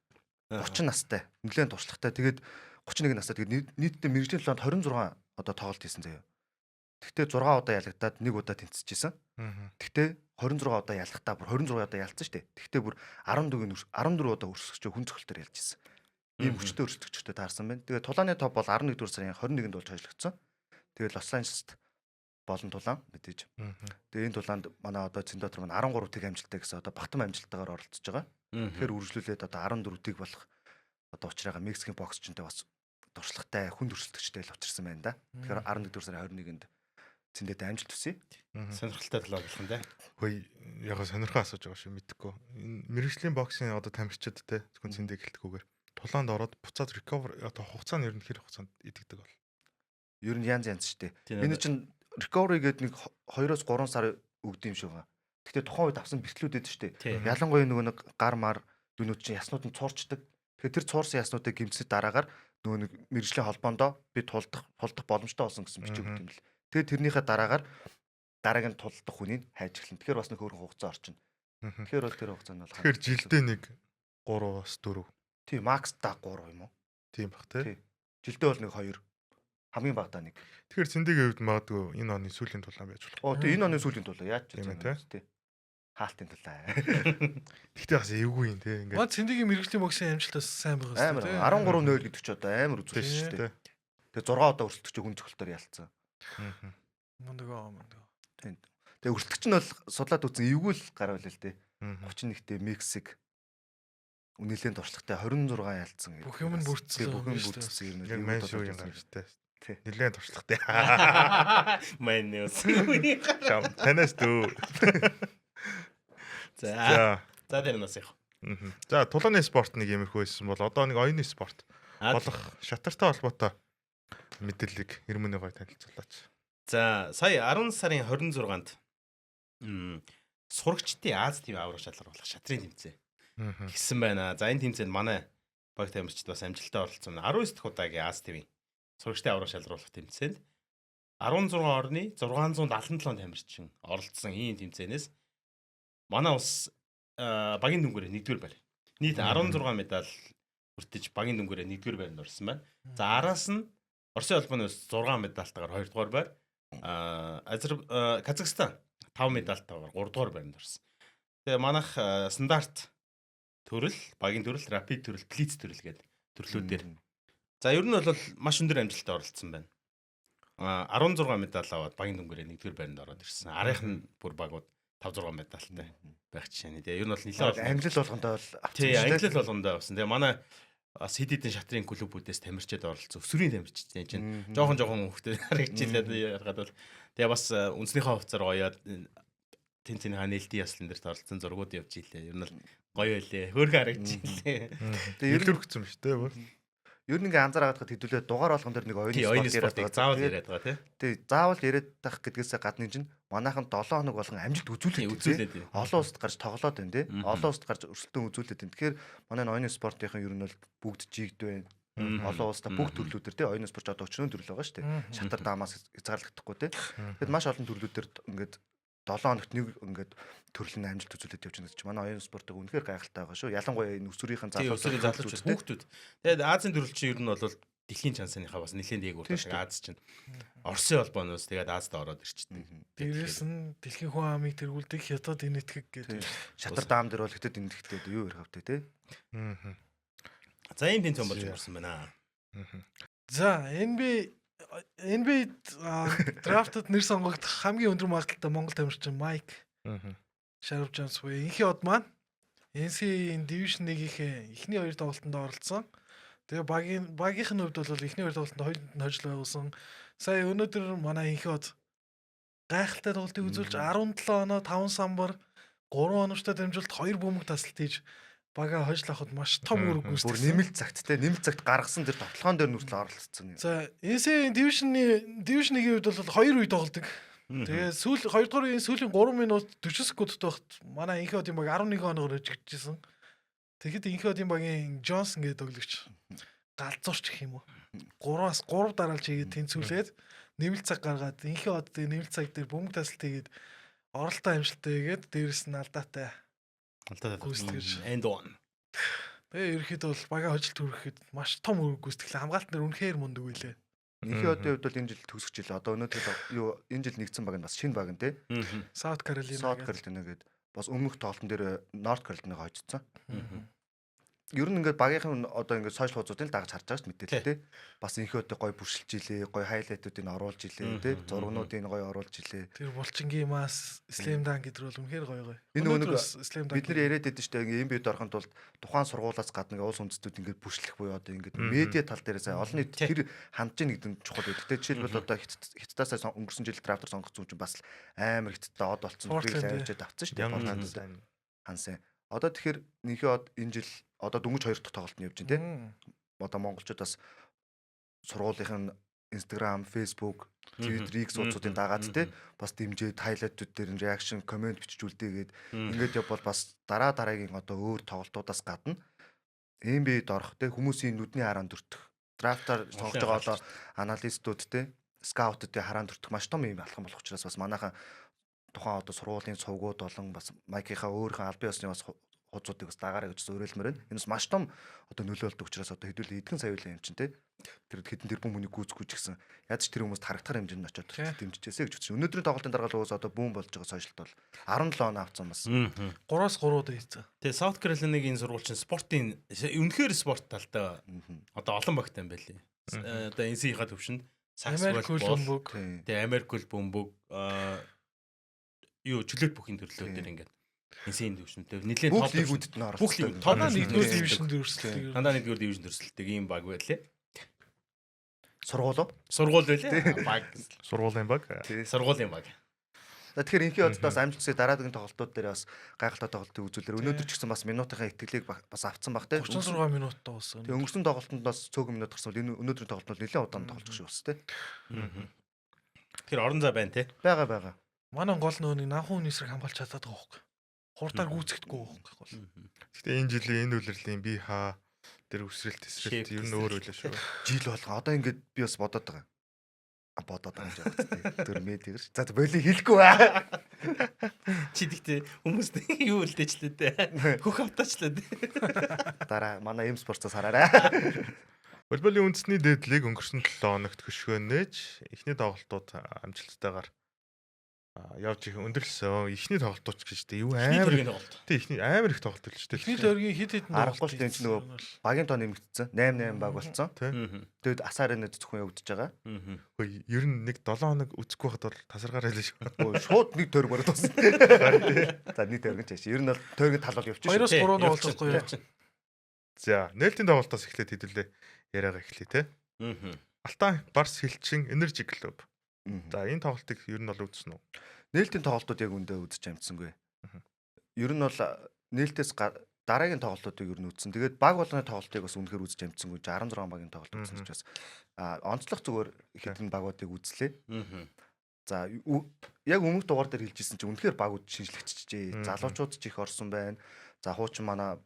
30 настай, нэлээд туршлагатай. Тэгээд 31 настай. Тэгээд нийтдээ мэрэгжлийн талаанд 26 одоо тоглолт хийсэн заяа. Тэгтээ 6 удаа ялагдаад 1 удаа тэнцэжсэн. Тэгтээ 26 удаа ялгахдаа бүр 26 удаа ялцсан шүү дээ. Тэгтээ бүр 14 удаа өрсөлдөж хүн цогцолтоор ялжсэн. Ийм хүчтэй өрсөлдөгчтэй таарсан байна. Тэгээд тулааны топ бол 11 дугаар сарын 21-нд болж хойшлогдсон. Тэгээд Лос Анжелест болон тулаан мэдээж. Тэгээ энэ тулаанд манай одоо Цэндатар маань 13 тэг амжилттай гэсэн одоо багтам амжилттайгаар оролцож байгаа. Тэгэхээр үргэлжлүүлээд одоо 14 тэг болох одоо учраагаа Мексикийн боксчинтай бас туршлагатай хүн өрсөлдөгчтэй л учирсан байна да. Тэгэхээр 11 дугаар сарын 21-нд Цэндэд амжилт хүсье. Сонирхолтой талаа болох нь да. Хөөе яг сонирхоо асууж байгаа шүү мэдэхгүй. Энэ мэрэгжлийн боксын одоо тамирчид те зөвхөн Цэндэ гэлтгүүгээр тулаанд ороод буцаад recover одоо хугацаа нь ер нь хэр хугацаанд идэгдэг бол. Ер нь янз шүү дээ. Миний чинь recovery гэдэг нэг 2-3 сар өгд юм шиг байгаа. Гэхдээ тухайн үед авсан бэлтлүүд байдаг шүү дээ. Ялангуяа нөгөө нэг гар мар дүнүүд чинь яснууд нь цуурчдаг. Тэгэхээр тэр цуурсан яснуудыг гимсэд дараагаар нөгөө нэг мэрэгжлийн холбоондоо би тулдах боломжтой болсон гэсэн бичиг өгд юм бэл. Тэгээд тэрнийхээ дараагаар дараагийн тулдах хүнийг хайж эхэлнэ. Тэгэхээр бас нэг хөрөнгө хугацаа орчин. Тэгэхээр бол тэр хугацаанд бол Тэгэхээр жилдээ нэг 3-4. Тийм максда 3 юм уу? Тийм бах те. Жилдээ бол нэг 2 хамгийн багадаа нэг. Тэгэхээр Цэндэгийн хувьд магадгүй энэ оны сүүлийн тулаан байж болох. Тэгээ энэ оны сүүлийн тулаан яаж ч юм те. Хаалтын тулаан. Гэхдээ бас эвгүй юм те ингээд. Маа Цэндэгийн мэрэгжлийн боксын амжилтаас сайн байгаа шүү дээ. 13-0 гэдэг ч одоо амар үзүүлсэн шүү дээ. Тэгээ 6 удаа өрсөлдөгч хүн цогцолтоор ялцсан. Мундаг. Тэгээ өрсөлдөгч нь бол судлаад үзсэн эвгүй л гарвал л дээ. 31-т Мексик үнэлийн туршлагатай 26 ялцсан гэдэг. Бүх юм нь бүрдсэн. Бүх юм бүрдсэн яг мань шүү юм гарч тээ. Нилээн туршлагатай. Мань нэс. Танаас дөө. За тэр нас яг. За тулааны спорт нэг иймэрхүү байсан бол одоо нэг оюуны спорт болох шатартай холбоотой мэдээллийг Ирмэний гой танилцуулаач. За сая 10 сарын 26-нд сурагчдын Аз ТV аврах шалгар болох шатрын тэмцээн гисэн байна. За энэ тэмцээнд манай баг тамирчид бас амжилттай оролцсон. 19 дахь удаагийн Аз ТV сурагчдын аврах шалгаруулах тэмцээнд 16 орны 677 тамирчин оролцсон ийм тэмцээнээс манай улс багийн дүнгээрээ 1-р байр. Нийт 16 медаль хүртэж багийн дүнгээрээ 1-р байранд орсон байна. За араас нь Оросын улбанаас 6 медальтайгаар 2-р байр. Казахстан 5 медальтайгаар 3-р байранд орсон. Тэгээ манайх стандарт төрөл, багийн төрөл, рапид төрөл, плиц төрөл гэдэг төрлүүдээр. За ер нь бол маш өндөр амжилттай оролцсон байна. 16 медаль аваад багийн дүнгээрээ 1-р байранд ороод ирсэн. Арийнх нь бүр багууд 5-6 медальтай байх жишээ. Тэгээ ер нь бол нэлээд амжилт болгондоо бол авсан. Амжилт болгондоо авсан. Тэгээ манай бас хэд хэдэн шатрын клубүүдээс тамирчид оролцсон. Өсвөрийн тамирчид чинь жоохон хөвгтэй харагдчихлаа яргаад бол тэгээ бас үнснийхээ хувцаар гоёад тэнцэн нээлтийн яслан дээр оролцсон зургууд явж ийлээ. Ер нь бол гоё байлээ. Хөөрхөн харагдчихлээ. Тэгээ илэрхсэн шүү дээ бүр. Ер нь ингээ анзаараад хад хэдүүлээ дугаар болгон дээр нэг оюуны спортыг заавал яриад байгаа тий. Тэгээ заавал яриад тах гэдгээсээ гадна чинь манайхан 7 хоног болгон амжилт үзүүлээд олон улсад гарч тоглоод байна тий. Олон улсад гарч өрсөлдөөн үзүүлээд байна. Тэгэхээр манай оюуны спортынхан ер нь бол бүгд жигд байна. Олон улсад бүгд төрлүүдээр тий оюуны спорт одоо өчнөө төрөл байгаа шүү дээ. Шатар даамаас хязгаарлагдахгүй тий. Тэгэд маш олон төрлүүдээр ингээд 7 хоногт нэг ингээд төрлийн амжилт үзүүлээд явж байгаа гэж манай оюуны спортыг үнэхээр гайхалтай байгаа шүү. Ялангуяа энэ өсвөрийнхэн залуучууд хүүхдүүд. Тэгээд Азийн төрөл чинь ер нь бол дэлхийн чансныхаа бас нэлээд дээгүүр Тийм шүү дээ. Аз чинь Оросын холбооноос тэгээд Азад ороод ирчихдэг. Дээрээс нь дэлхийн хүн амыг тэргүүлдэг хятад энэтхэг гэдэг. Шатар даам дээр бол хятад эндэгтэй юу ярих автай те. За ийм тэнцэн болж ирсэн байна. За NBA драфтад нэр сонгогдох хамгийн өндөр магадлалтай Монгол тамирчин Майк Sharp Jones буюу инхи од маань NCAA-ийн Division 1-ийн эхний 2 тоглолтод оролцсон. Тэгээ багийнх нь хувьд бол эхний 2 тоглолтод хоёуланд нь хожил байгуулсан. Сая өнөөдөр манай инхи од гайхалтай тоглолтыг үзүүлж 17 оноо 5 самбар 3 оновчтой дамжуулалт 2 бөмбөг тасалт хийж бага хожил авахд маш том үүрэг Бүр гүйцэтгэсэн. нэмэлт цагт те нэмэлт цагт гаргасан тэр тоглоом дээр нүртэл оролцсон юм. За NCAA-ийн Division 1-ийн хувьд бол 2 үе тоглодог. Тэгээ 2 дугаар үеийн сүүлийн 3 минут 40 секундтай багт манай инхи одын баг 11 оноогоор өжигдчихсэн. Тэгэхэд инхи одын багийн Джонсон гэдэг тоглогч галзуурч гэх юм уу. 3-аас 3 дараалж хийгээд тэнцвүүлээд нэмэлт цаг гаргаад инхи од дээр нэмэлт цаг дээр бөмбөг тасалт хийгээд оролтоо амжилттай хийгээд дээрэс нь алдаатай. Гүйцэтгэж. End one. Тэгээ ерөөхдөө бол бага хожилт хүрэхэд маш том үүрэг гүйцэтгэлээ хамгаалт нар үнэхээр мундаг байлээ. Инхи одын хувьд бол энэ жил төгсөх жил. Одоо өнөөдөр юу энэ жил нэгдсэн баг нь бас шинэ баг нь те. South Carolina South Carolina гээд бас өмнөх тоглолтын дээр North Carolina-г хожицсан. Ер нь ингээд багийнхан одоо ингээд сошиал хуудасуудыг дагаж харж байгаа шүү дээ мэдээлэл те. Бас инхи одыг гоё бүршилж илээ, гоё хайлайтуудыг оруулж илээ те. Зургнуудыг гоё оруулж илээ. Тэр булчингийн мас Slam Dunk гэдэг бол үнэхээр гоё. Энэ нэг Slam бид нар яриад байдаг шүү дээ. Ингээд NBA-д орохын тулд тухайн сургуулиас гадна ингээд улс үндэстнүүд ингээд бүршлэх буюу одоо ингээд медиа тал дээр сая олон нийт тэр хандж ийн гэдэг нь чухал байдаг те. Жишээлбэл одоо хятадаас өнгөрсөн жил драфтер сонгогдсон чинь бас амар хятадтай од болцсон тэрийг авчиад авцсан шүү дээ. Хансан. Одоо тэгэхээр нөхөө од энэ жил одоо дөнгөж 2 дахь тоглолт нь явж байна те. Одоо монголчууд бас сургуулийн Instagram, Facebook, Twitter, X суудын дагаад те бас дэмжээд хайлайтууд дээр реакшн, комент бичиж үлдээгээд ингээд явбал бас дараагийн одоо өөр тоглолтуудаас гадна NBA-д орох те хүмүүсийн нүдний хараанд өртөх, драфтаар сонгож байгаа одоо аналистууд те, скаутуудын хараанд өртөх маш том юм алхам болох учраас бас манайхан тухайн одоо сургуулийн цувгууд болон бас майкийнхаа өөрийнхөө аль бие усны бас хуудсуудыг бас дагаарай гэж зөвөөрөлмөр байна. Энэ бас маш том одоо нөлөөлдөг учраас одоо хэдүүл эдгэн сая үеийн юм чинь те. Тэр хэдэн тэрбум хүний гүйцэхгүй ч гэсэн яаж ч тэр хүмүүст харагдахаар хэмжээнд очиод дэмжижээсэ гэж бодсон. Өнөөдрийн тоглолтын даргаал уус одоо бүүн болж байгаа сошиалт бол 17 оноо авсан бас. 3-аас 3 удаа хийсэн. Тэгээ South Carolina-гийн сургуульчин спортын үнэхээр спорт талтай одоо олон багтай юм байлээ. Одоо NCAA-ийн төвшөнд Америкул бөмбөг. Тэгээ Америкул бөмбөг юу чөлөөт бүхийн төрлөө дээр ингээд NCAA-ийн төвшөнтэй нэлээд бүх лигүүдэд нь орсон. бүх лиг Танаа 1-р дивишн дөрсөлтэй. дандаа 1-р дивизион төрсөлтөг ийм баг байлээ. Сургууль. Сургууль байлээ. Баг. Сургуулийн баг. Сургуулийн баг. За тэгэхээр инхи одоос амжилтсаа дараагийн тоглолтууд дээр бас гайхалтай тоглолтыг үзүүлэр өнөөдөр ч гэсэн бас минутын итгэлийг бас авцсан баг те. 36 минуттай болсон. Тэгээ өнгөрсөн тоглолтод бас цөөхөн минут гарсан бол энэ өнөөдрийн тоглолт бол нэлээд удаан тоглож шүү бас те. Тэгэхээр орон зай байна те. Бага. Манай гол нөөний нанхуу үнэсрэг хамгаалж чадаад байгаа хөөхгүй. Хурдаар гүйцэхдэггүй хөөхгүй. Гэтэ энэ жилийн энэ үлрэлийн би хаа тэр өсрэлт тесрэлт ер нь өөр үлээ шүү. Жил болгоо. Одоо ингээд би бас бодоод байгаа. Бодоод байгаа юм жаа. Тэр медиагэр. За боли хэлэхгүй аа. Чи тэгтээ хүмүүст юу үлдээчлээ дээ. Хөх автаачлаа дээ. Дараа манай эм спортоос хараарай. Волейболын үндэсний дээдлийг өнгөрсөн 7 хоногт хөшгөөнэж эхний тоглолтууд амжилттайгаар явж их өндөрлсөн. Эхний тоглолтууд ч гэж юу амар тий эхний амар их тоглолт л ч тий. Эхний тойргийн хит хит Аргагүй л энэ нөгөө багийн тоо нэмэгдсэн. 8 баг болсон. Тэгэд асаар энэ зөвхөн явагдаж байгаа. Хөөе ер нь нэг 7 хоног үзэхгүй хад бол тасаргаар байлаа шүү. Шууд нэг тойрог бараад болсон. За нэг тойрог ч яаш. Ер нь бол тойрог тал бол явчих Хоёроос шүү. 3 тоглолцохгүй юу? За нээлтийн тоглолтоос эхлээд хэдүүлээ яриагаа эхлэе те. Алтан Барс Хилчин Energy Club. За энэ тоглолтыг ер нь бол үзсэн үү? Нээлтийн тоглолтууд яг үндэ үзэж амжсангүй. Ер нь бол нээлтээс дараагийн тоглолтуудыг ер нь үзсэн. Тэгээд баг болгоны тоглолтыг бас үнэхээр үзэж амжсангүй. 16 багийн тоглолт үзсэн учраас онцлог зүгээр хэдэн багуудыг үзлээ. За яг өмнөх дугаар дээр хэлжсэн чинь үнэхээр багууд шинжлэгчжээ. Залуучууд ч их орсон байна. За хуучин манай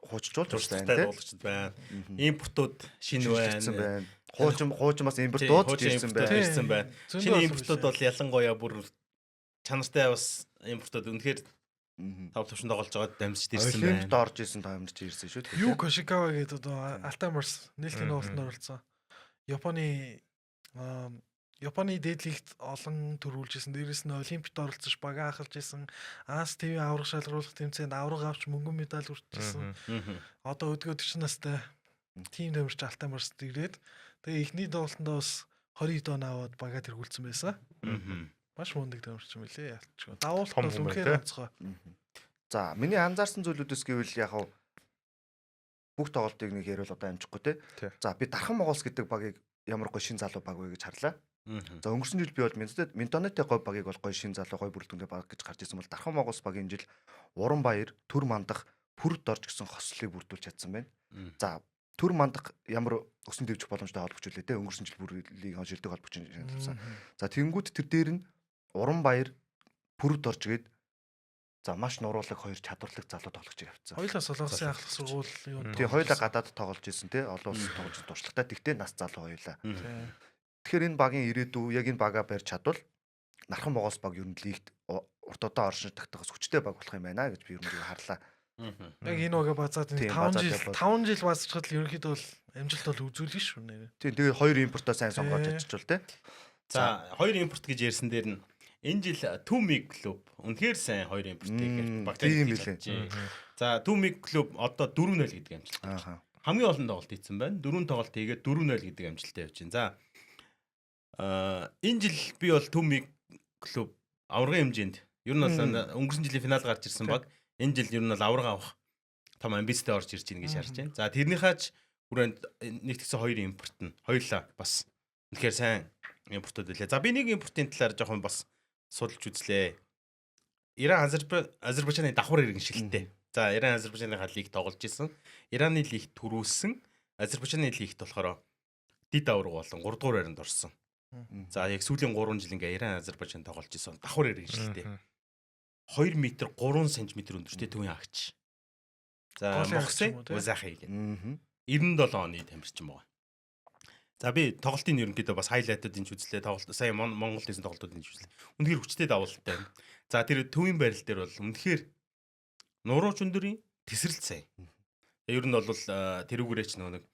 хуучжуулж байна те. Импортууд шинэ байна. Хуучин бас импортууд ирсэн байна. Шинэ импортууд бол ялангуяа бүр чанартай бас импортууд үнэхээр тав төвшөнд тоглож байгаад дамжиж ирсэн Олимпиад байна. орж исэн таамдж ирсэн шүү дээ. Ю Кошикава гэдэг одоо Алтаймарс нийлтийн тоглолтод оролцсон. Японы дээдлигт олон төрүүлжсэн. Дээрээс нь Олимпиад оролцож багаа ахалж исэн. Аас ТV аврах шалгаруулах тэмцээнд авраг авч мөнгөн медаль үржижсэн. Одоо өдгөө 40 настай тим тамирч Алтаймарст ирээд тэгээ эхний тоглолтондоо бас 20 дон аваад багаа тэргүүлсэн байсан. Маш мундаг тамирч юм лээ. Ялчгүй. Давуулт Том бол хүн үнэхээр байна, онцгой. За миний анзаарсан зүйлүүдээс гэвэл яг хав бүх тоглолтыг нэг ярил одоо амжихгүй те. Тий. За би Дархан Моголс гэдэг багийг ямар гоё шин залуу баг вэ гэж харлаа. За өнгөрсөн жил би бол Минтонетэ гой багийг бол гоё шин залуу гоё бүрэлдэхүүнтэй баг гэж гарч ирсэн бол Дархан Моголс багийн жил Уран Баяр, Түр Мандах, Пүрд орж гисэн хослолыг бүрдүүлж чадсан байна. За Түр Мандах ямар өсөн дэвжих боломжтой холбогч үлээ те. Өнгөрсөн жил бүрлийг шилдэг холбогч шилжүүлсэн. За тэнгууд тэр дээр нь Уран Баяр, Пүрд орж гээд за маш нуруулаг хоёр чадварлаг залуу тоглогч явцсан. Хоёлаа солонгосын ахлах сургууль юу. Тэгээ хоёлаа гадаад тоглож исэн те. Олон улс тоглож туршлагатай. Тэгтээ нас залуу хоёлаа. Тэгэхээр энэ багийн ирээдүй яг энэ багаа барьж чадвал Нархан Моголс баг ер нь лигт урт удаа оршин тагтахаас хүчтэй баг болох юм байна гэж би ер нь харлаа. Яг энэ угаа базаад Тийм, 5 базаад жил явбал. 5 жил базчихад л ерөнхийдөө бол амжилт бол үзүүлнэ шүү нэр. Тийм тэгээ хоёр импортоо сайн сонгож аччихвал те. За хоёр импорт гэж ярьсан дээр нь энэ жил Түмиг клуб үнэхээр сайн хоёр импортыг багтаа тийм хийж билээ. байна. За Түмиг клуб одоо 4-0 гэдэг амжилттай. Ааха. Хамгийн олон тоглолт хийсэн байна. 4 тоглолт хийгээд 4-0 гэдэг амжилттай явж байна. За энэ жил би бол Түмиг клуб аврагын хэмжээнд ер нь бол өнгөрсөн жилийн финал гарч ирсэн баг энэ жил ер нь бол авраг авах том амбицтай орж ирж байна гэж харж байна. За тэрнийхаач хүрээнд нэгтгэсэн хоёр импорт нь хоёулаа бас үнэхээр сайн импортууд байлаа. За би нэг импортын талаар жоохон бас судалж үзлээ. Иран Азербайджаны давхар иргэншилтэй. За Иран Азербайджаны лиг тоглож исэн. Ираны лиг төрүүлсэн. Азербайджаны лигт болохоор дид авраг болон 3 дугаар байранд орсон. За яг сүүлийн 3 жил ингээ Иран Азербайджан тоглож исэн. Давхар иргэншилтэй. 2 м 3 см өндөртэй төвийн агч. За Мохсен Узахи гэх. 97 оны тамирчин байгаа. За би тоглолтын ерөнхийдөө бас хайлайтад энэ үзлээ. Тоглолт сая Монгол дэсэн тоглолтууд энэ үзлээ. Үнэхээр хүчтэй давуулттай. За тэр төвийн байрал дээр бол үнэхээр нурууч өндөрийн тесрэлт сайн. Ер нь бол тэрүүгээрээч нэг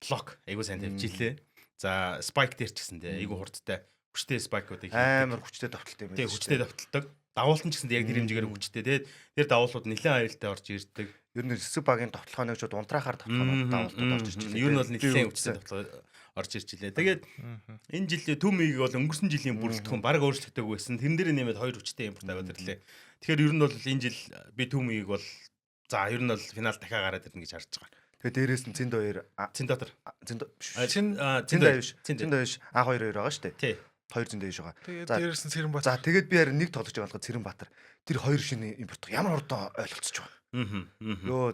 блок айгуу сайн тавьж илээ. За спайк дээр ч гэсэн те айгуу хурдтай хүчтэй спайкуудыг Амар хүчтэй давталтай юм байна. Тэг хүчтэй давталдаг. Давуулт нь ч гэсэн яг тэр хэмжээгээр хүчтэй те. Тэр давуулууд нэлээд аюултай орж ирдэг. Ер нь эсрэг багийн товтлохооныг шууд унтраахаар давуултууд орж ирж байна. Ер нь бол нэлээд хүчтэй давтал орж ирж илээ. Тэгээд энэ жилийн Түмиг бол өнгөрсөн жилийн бүрэлдэхүүн баг өөрчлөгдөг байсан. Тэрэн дээр нэмээд хоёр хүчтэй импорт аваад ирлээ. Тэгэхээр ер нь бол энэ жил би Түмиг бол за ер нь бол финал дахиад гараад ирнэ гэж харж байгаа. Тэгээ дээрээс нь Цэнд 2 Цэндатар. Цэнд аюуш А2 байгаа шүү дээ. Тий. Хоёр зөндөө иш байгаа. Тэгээд дээрээс нь Цэрэнбаатар. За тэгээд би харин нэг тоглож байгаа болохоор Цэрэнбаатар. Тэр хоёр шинэ импорт ямар хурдан ойлголцож байгаа. Йоо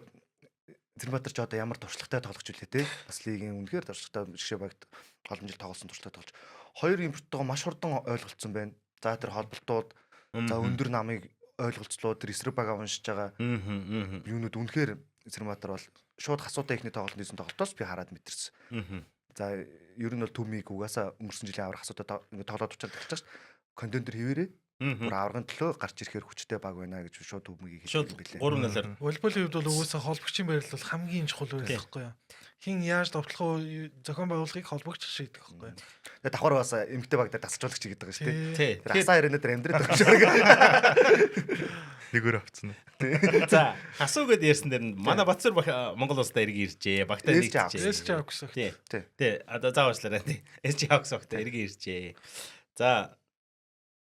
Цэрэнбаатар ч одоо ямар туршлагатай тоглож үлээ те. Бас лигийн үнэхээр туршлагатай жишээ багт олон жил тоглосон туршлагатай тоглож. Хоёр импорттойгоо маш хурдан ойлголцсон байна. За тэр холболтууд за өндөр намыг ойлголцлоо тэр эсрэг бага уншиж байгаа. Юунууд үнэхээр Цэрэнбаатар бол шууд хасуутай ихний тоглолтын дэсэн тоглолтоос би хараад мэдэрсэн. За ер нь бол Түмиг угаасаа өнгөрсөн жилийн аврах асуудал тоглоод учраад эхэлж байгаа шүү дээ. Контент хийвэрээ. Бүр аврагын төлөө гарч ирэхээр хүчтэй баг байна гэж шууд Түмигийг хэлсэн билээ. 3-0-аар. Волейболын хувьд бол угаасаа холбогчийн байрал бол хамгийн чухал байхгүй юу? Хин яаж товтлох уу зохион байгуулахыг холбогч шийдэх байхгүй юу? Тэгээ давхар бас эмгтэй баг дээр тасалжуулагч гэдэг байгаа шүү дээ. Тий. Тэр асаа ирэнэ дээр амьдраад байгаа шүү. Нэгээр авцсан. За асуу гэд ярьсан дээр нь манай Батцар Монгол улстай иргэн иржээ. Багтаа нэгжээ. SJ Hawks. Тий. Одоо заавчлаарай тий. SJ Hawks багтаа иргэн иржээ. За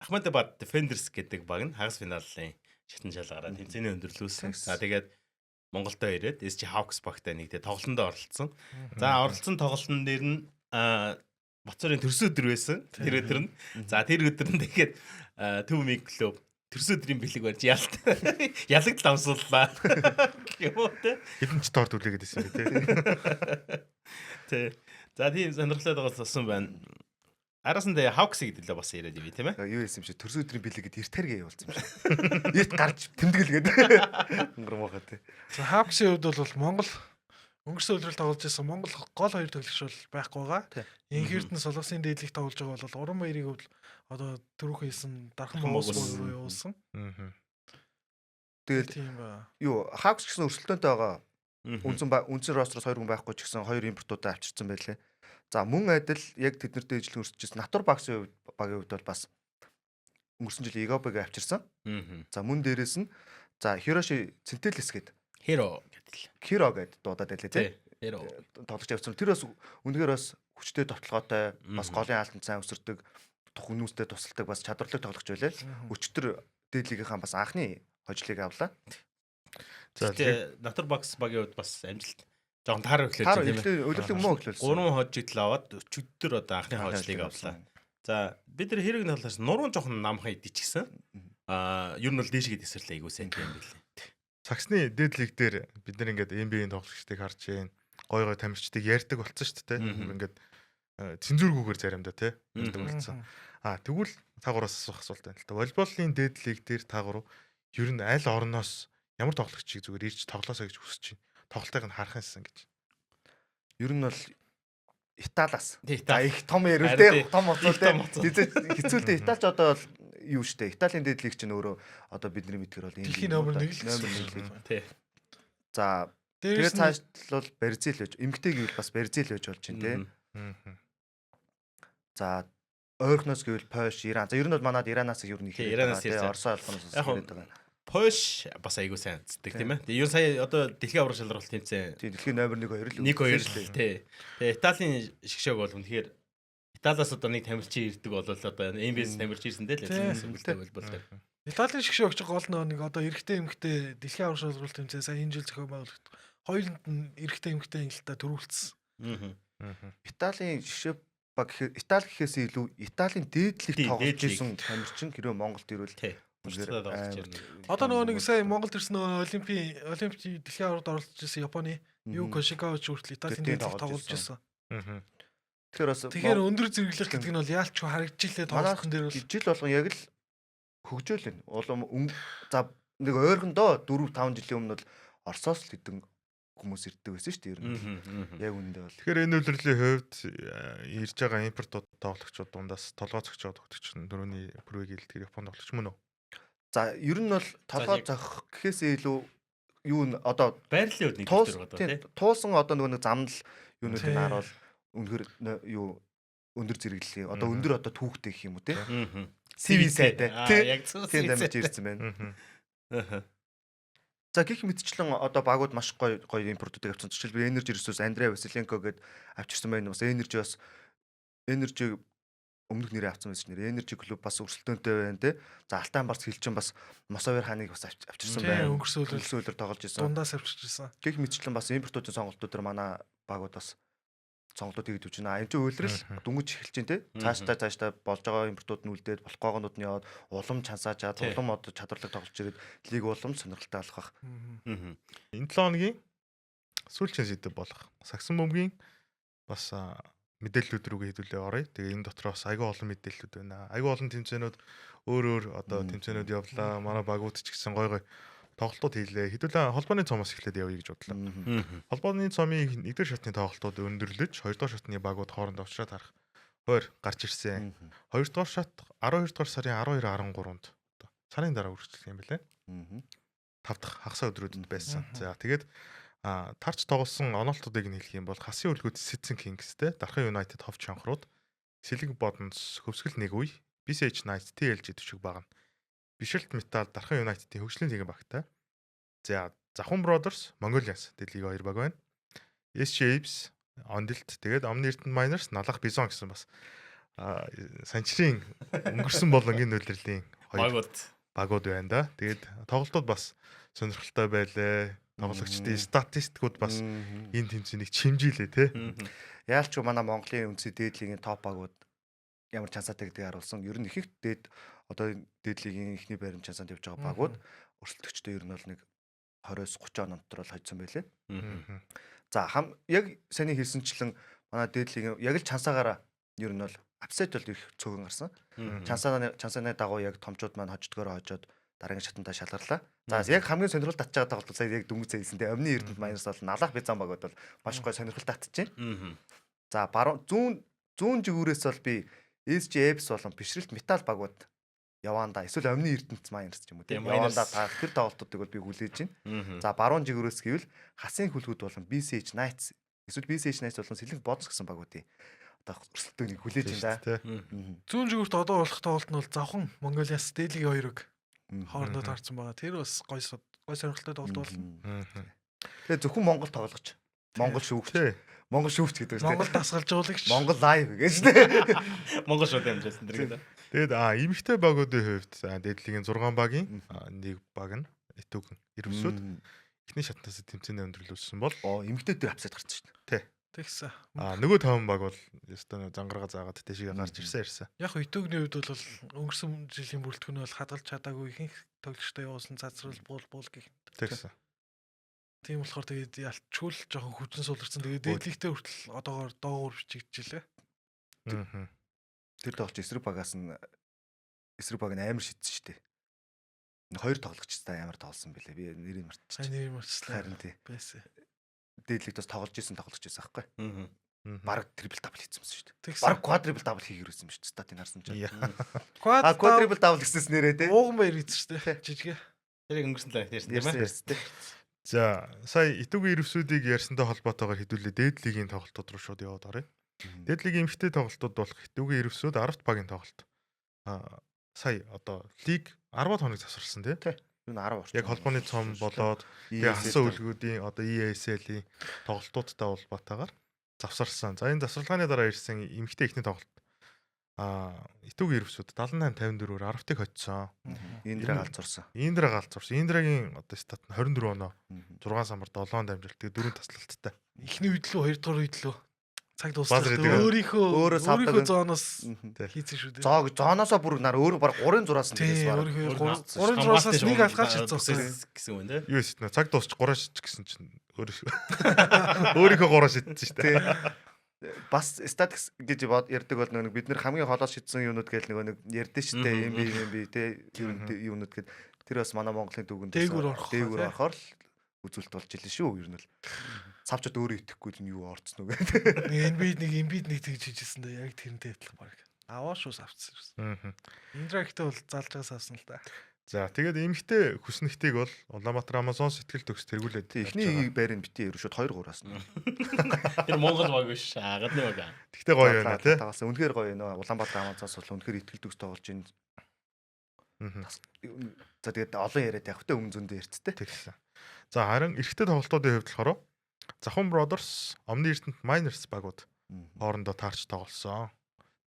Ахмадабад Defenders гэдэг баг нь хагас финалын шатан шалгаараа тэмцээний өндөрлүүлсэн. За тэгээд Монголдо ирээд SJ Hawks багтаа нэгдээ тоглолтонд оролцсон. За оролцсон тоглолтын дээр нь Батцарын төрсөн өдөр байсан. Тэр өдөр нь. За тэр өдөр нь тэгээд Түмиг клуб төрсөн өдрийн бэлэг барьж ялагдал амсууллаа. Юу те? Хэдэн ч торт үлээгээд байсан тий. Тэ. За тийм сонирхолтой тоглолт болсон байна. Араас нь Hawks гэдэг л бас яриад ив тийм ээ. Юу юм шиг төрсөн өдрийн бэлэгэд эртэргээ явуулсан юм шиг. Эрт гарч тэмдэглгээд. Өнгөрмөхөө тий. За Hawks-ийн хувьд бол Монгол өнгөрсөн өдрөл тоглож байсан Монгол гол хоёр тоглогч бол байхгүй байгаа. Инхэрд нь солонгосын дээдлийг тоглож байгаа бол Уран Баярыг бол одоо түрүүх хийсэн Дархан Моголс руу явуулсан. Тэгэл Тийм ба. юу Hawks гэсэн өрсөлдөөнтэй байгаа. Үнсэн ростроос 2 хүн байхгүй ч гэсэн 2 импортуудаа авчирсан байлээ. За мөн адил яг тэднэртэй ижил өрсөжсэн Натур багийн хувьд бол бас өнгөрсөн жил Игобыг авчирсан. За мөн дээрэс нь за Hiroshi Centelles гэдэг Hero гэдэг. Kiro гэдэг дуудаад байлээ тий. Hero. Тоглож явсан. Тэр бас үнэхээр бас хүчтэй товтлогоотой бас голын хаалтанд сайн өсөрдөг хүмүүстээ тусалдаг бас чадвартай тоглогч байлаа. Өчтөр дээдлигийнхаа бас анхны хожлыг авлаа. За Тэгээ Натур Бакс багийн хувьд бас амжилт жоохон таар өглөөж Таар тийм ээ. өдөрлөг мөн өглөөлсөн. 3 хожигдл аваад өчигдөр одоо анхны хожлыг авлаа. За бид нар хэрэг талаас нуруун жоохон намхан идчихсэн. Ер нь бол дээшгээ тесэрлээ айгуу сайн юм билээ. Саксны дээд лиг дээр бид нар ингээд NBA-ийн тоглогчдыг харж байна. Гой гой тамирчдыг ярьдаг болсон шүү дээ. Ингээд цензургүйгээр заримдаа тий ярьдаг болсон. Тэгвэл таагуураас асуух асуулт байна л та. Волейболын дээд лиг дээр таагуур ер нь аль орноос ямар тоглогчийг зүгээр ирж тоглоосоо гэж хүсэж байна. Тоглолтыг нь харах юмсан гэж. Ер нь бол Италиас. Тий, За Итали. их том ярил Харин дээ. тий. Том боцоо Их дээ. том боцоо. Хэцүүлтэй Италич одоо бол юу штэ. Италийн дээд лиг чинь өөрөө одоо бидний мэдгээр бол Дэлхийн номер 1 л номер гэсэн. 1 лиг. Тий. За Дээрээс тэгээд нь цааш бол Бразил байж, эмгтэй гэвэл бас Бразил байж болж байна тий. За ойрхоноос гэвэл Польш, Иран. За ер нь бол манад Иранаас ер нь их Тий, Иранаас ирсэн. Орос албаноос Яг ирээд байгаа. Польш бас айгуу сайн цэцдэг тийм ээ. Тэгээ ер нь сая одоо дэлхийн аврал шалралт тэмцээн Тий, дэлхийн номер 1 2 л. 1-2 л тий. Тэгээ Италийн шгшөөг бол үнэхээр Италиас одоо нэг тамирчин ирдэг бол одоо NBA-с тамирчин ирсэн дээ л бол. Италийн шгшээ өгч гол нэг одоо эрэгтэй эмэгтэй дэлхийн аврал шалралт тэмцээн сая энэ жил зохион байгуулагдав. Хоёуланд нь эрэгтэй эмэгтэй ангилалтаа төрүүлсэн. Италийн жишээ баг Итали гэхээс илүү Италийн дээдлийг Тий, тоглож дээдлийг. исэн тамирчин хэрвээ Монголд ирвэл Тий. Устдаа тоглож ирнэ. Одоо нөгөө нэг сая Монголд ирсэн нөгөө олимпийн дэлхийн авралд оролцож ирсэн Японы Ю Кошикавич хүртэл Италийн Тий, дээдлийг тоглож тоглож ирсэн. Тэгэхээр бас Тэгэхээр өндөр зэрэглэх гэдэг нь бол яалч харагдчихлээ манайх тоглолтын дээр бол жил болгон яг л хөгжөөл байна. Улам за нэг ойрхондоо 4-5 жилийн өмнө бол Оросоос л хэдэн хүмүүс ирдэг байсан шүү дээ ер нь. Яг үүндээ бол. Тэгэхээр энэ үйлрлийн хувьд ирж байгаа импортууд тоглогчдод дундаас толгой зогч байгаа тоглогч нь дөрөвний бүрвийг илтгэр Японд тоглогч мөн үү? За ер нь бол толгой зохих гэхээсээ илүү юу н одоо Байрлалын үед нэг төр одоо тий. туулсан одоо нөгөө нэг замнал юунуудыг харуул үнэхэр юу өндөр зэрэглэлийн одоо өндөр одоо түүхтэй гэх юм уу те. CV сайтай тий. Яг зөв. Тийм дамж ирсэн байна. Аа. За гих мэдчлэн одоо багууд маш гоё импортуудыг авсан. Жишээлбэл Energy Resource Андреа Василенко гээд авчирсан байна. Бас Energy өмнөх нэрээ авсан байсан нэр Energy клуб бас өрсөлдөөнтэй байна те. За Алтан Барц Хилчин бас Мосовер хааныг бас авчирсан байна. өнгөрсөн Өнгөрсөн тоглож исэн. дундаас авчирч ирсэн. Гих мэдчлэн бас импортуудын сонголтууд дээр манай багууд бас сонголтууд хийж өгч байна. Энэ чинь үйлрэл дүнгийн эхэлж байна те. Цаашдаа болж байгаа импортууд нь үлдээд болох гоогнууд нь яваад улам чансаачаад улам одоо чадварлаг тоглож ирээд лиг улам сонирхолтой болох. Энэ 7 хоногийн сүүлчийн сэдэв болох Саксан бөмбөгийн бас мэдээллүүд рүүгээ хэдүүлээ оръё. Тэгээ энэ дотроос айгүй олон мэдээллүүд байна. Айгүй олон тэмцээнүүд өөр одоо тэмцээнүүд явлаа. Манай багууд ч гэсэн гой тоглолтууд хийлээ. Хэдүүлээ холбооны цомоос эхлээд явъя гэж бодлоо. Холбооны цомын 1-р шатны тоглолтууд өндөрлөж 2-р шатны багууд хоорондоо уулзраад харах хойр гарч ирсэн. 2-р шат 12-р сарын 12-13-нд сарын дараа үргэлжлэх юм билээ. 5 дахь хагас өдрүүдэд байсан. За тэгээд тарч тоглосон онолтуудыг нь хэлэх юм бол хасын үлгүүд Citizen Kings-тэй Дархан United ховч чанхрууд Сэлэг Бодонс хөвсгөл нэг үе BCH Knights TLG төшөг багна. Бишэлт Метал Дархан United-ийн хөгжлийн лигийн багтай. За Завхан Brothers Mongolians дэлхийг 2 баг байна. SC Apes Ондилт тэгээд Omni Erden Miners Налах Bison гэсэн бас санчрын өнгөрсөн болонгийн нөлөөллийн 2 багууд байна да. Тэгээд тоглолтууд бас сонирхолтой байлаа. Тоглогчдын статистикуд бас энэ тэмцээнийг чимжүүлээ те. Яалч манай Монголын үндсийн дээдлигийн топ багууд ямар чансаатай гэдгийг харуулсан. Ер нь их дээд одоо дээдлигийн ихний байрны чансаанд явж байгаа багууд өрсөлдөгчдөө ер нь бол нэг 20-30 он дотор бол хожсон байлээ. За яг саний хэлсэнчлэн манай дээдлигийн яг л чансаагаараа ер нь бол апсайд бол их цөөхөн гарсан. Чансааны дагуу яг томчууд маань хождгоор хожоод дараагийн шатандаа шалгарлаа. За яг хамгийн сонирхолтой татж байгаа тоглолт сая яг дөнгөж хэлсэнтэй Omni Erden Miners бол налах бизан багууд бол маш гоё сонирхолтой татж байна. За баруун зүүн жигүүрээс бол би SG Apes болон бишрэлт метал багууд Яванда эсвэл Omni Эрдэнэт Miners ч юм уу тийм. Тийм, Miners. Яванда та тэр тоглолтуудыг бол би хүлээж байна. За баруун жигүүрээс гэвэл хасын хүлгүүд болон BCH Knights эсвэл BCH Knights болон Сэлэнг Бодс гэсэн багуудын одоо өрсөлдөөнийг хүлээж байна да. Зүүн жигүүрт одоо болох тоглолт нь бол завхан Монголиас Дээлигийн хоёрыг хоорондоо таарсан байгаа. Тэр бас гой сонирхолтой тоглолт болно. Тэгээ зөвхөн Монгол тоглогч. Монгол шүүгч. Монгол шүүгч гэдэг үү? Монгол дасгалжуулагч. Монгол лайв гэж тийм. Монгол шууд амжилсан тэр гэдэг. Тэгээд эмэгтэй багуудын хувьд дээдлигийн 6 багийн нэг баг нь Итүгэн Ирвсүүд эхний шатнаас тэмцээний өндөрлүүлсэн бол Эмэгтэй дээр апсайд гарсан шүү дээ. Тэгсэн. нөгөө 5 баг бол ёстой зангараа заагаад тэшигээ гарч ирсэн. Яг Итүгний хувьд бол өнгөрсөн жилийн бүрэлдэхүүн бол хадгалж чадаагүй ихэнх тоглогчтой явуулсан цацрал буул гэх. Тэгсэн. Тийм болохоор тэгээд ялчгүй л жоохон хүчин суларсан. Тэгээд дээдлигтэй хүртэл одоогоор доогуур бичигдчихлээ. Тэр тоглож эсрэг багаас нь эсрэг баг нь амар шидсэн шүү дээ. Хоёр тоглогчтой амар тоглосон бэлээ. Би нэрийг мартчихсан. Нэрийг мартчихлаа. Харин тий. Байсан. Дээдлигт бас тоглож исэн байхгүй. Бараг трипл дабл хийсэн шүү дээ. Тэгсэн. Бараг квадрипл дабл хийгэр байсан шүү дээ. Статын харсан чинь. Квадрипл Квадрипл дабл гэснээс нэрээ тий. ууган баяр хийсэн шүү дээ. Жижигэ. Тэрийг өнгөрсөн лайв ярьсан тийм ээ. За сая Итүгэн Ирвсүүдийг ярьсантай холбоотойгоор хэдүүлээ дээдлигийн тоглолтууд руу шууд яваад оръё. Дээдлигийн эмэгтэй тоглолтууд болох Итүгэн Ирвсүүд 10 багийн тоглолт. Сая одоо лиг 10 хоног засварсан тий. Юу 10 орчим. Яг холбооны цом болоод тэгээ хасан үлгүүдийн одоо EASL-ийн тоглолтуудтай холбоотойгоор завсарсан. За энэ завсарлагын дараа ирсэн эмэгтэй ихний тоглолт. Итүгэн Ирвсүүд 78-54-ээр 10-ыг хоцсон. Индраа галзуурсан. Индра галзуурсан. Индрагийн одоо стат нь 24 оноо. 6 самбар 7 дамжуулт. Тэгээ 4 таслалттай. Эхний үед лөө 2 дугаар үед лөө цаг дууссан. Өөрөөс өөрийнхөө зооноос хийцэн шүү дээ. Зооноосоо бүр нар өөрөө баг 3-6-аас нь тийм өөрийнхөө 3-6-аас нэг алхаж хийцэн гэсэн үг нэ. Юу эсвэл цаг дуусч 3 шиж гэсэн чинь өөрийнхөө 3 шидсэн шүү дээ. Бас статикс гэж ярьдаг бол нэг бид нэр хамгийн холоос шидсэн юунууд гэж нэг ярьдэн шүү дээ. MB те юунууд гэд тэр бас манай Монголын дүүгэнд дээгүүр орохоор л үзүүлэлт болж илэн шүү. Ер нь л савчад өөрөө итгэхгүй л юу орцсон уу гэдэг. Эмбид нэг тэгж хийжсэн дээ. Яг тэрнтэй адилхан баг. Аваа шүү авцсан. Индрагтэй бол залж байгаас авсан л да. За тэгээд эмэгтэй хүснэгтийг бол Улаанбаатар Амазон сэтгэл төгс тэргүүлээд эхний байрын битээ ерөөшөд 2-3-аас нь. Тэр Монгол баг биш гадны баг. Тэгтээ гоё байна тий. Таваас үнэхээр гоё нөө Улаанбаатар Амазоос бол үнэхээр итгэл төгс тоглож байна. За тэгээд олон яриад явах тэ өмнө зөндөө ярьцтэй. Тэгсэн. За харин эрэгтэй тоглолтуудын хувьд болохоор Завхан Brothers, Omni Эрдэнэт Miners багууд хоорондоо таарч тоглосон.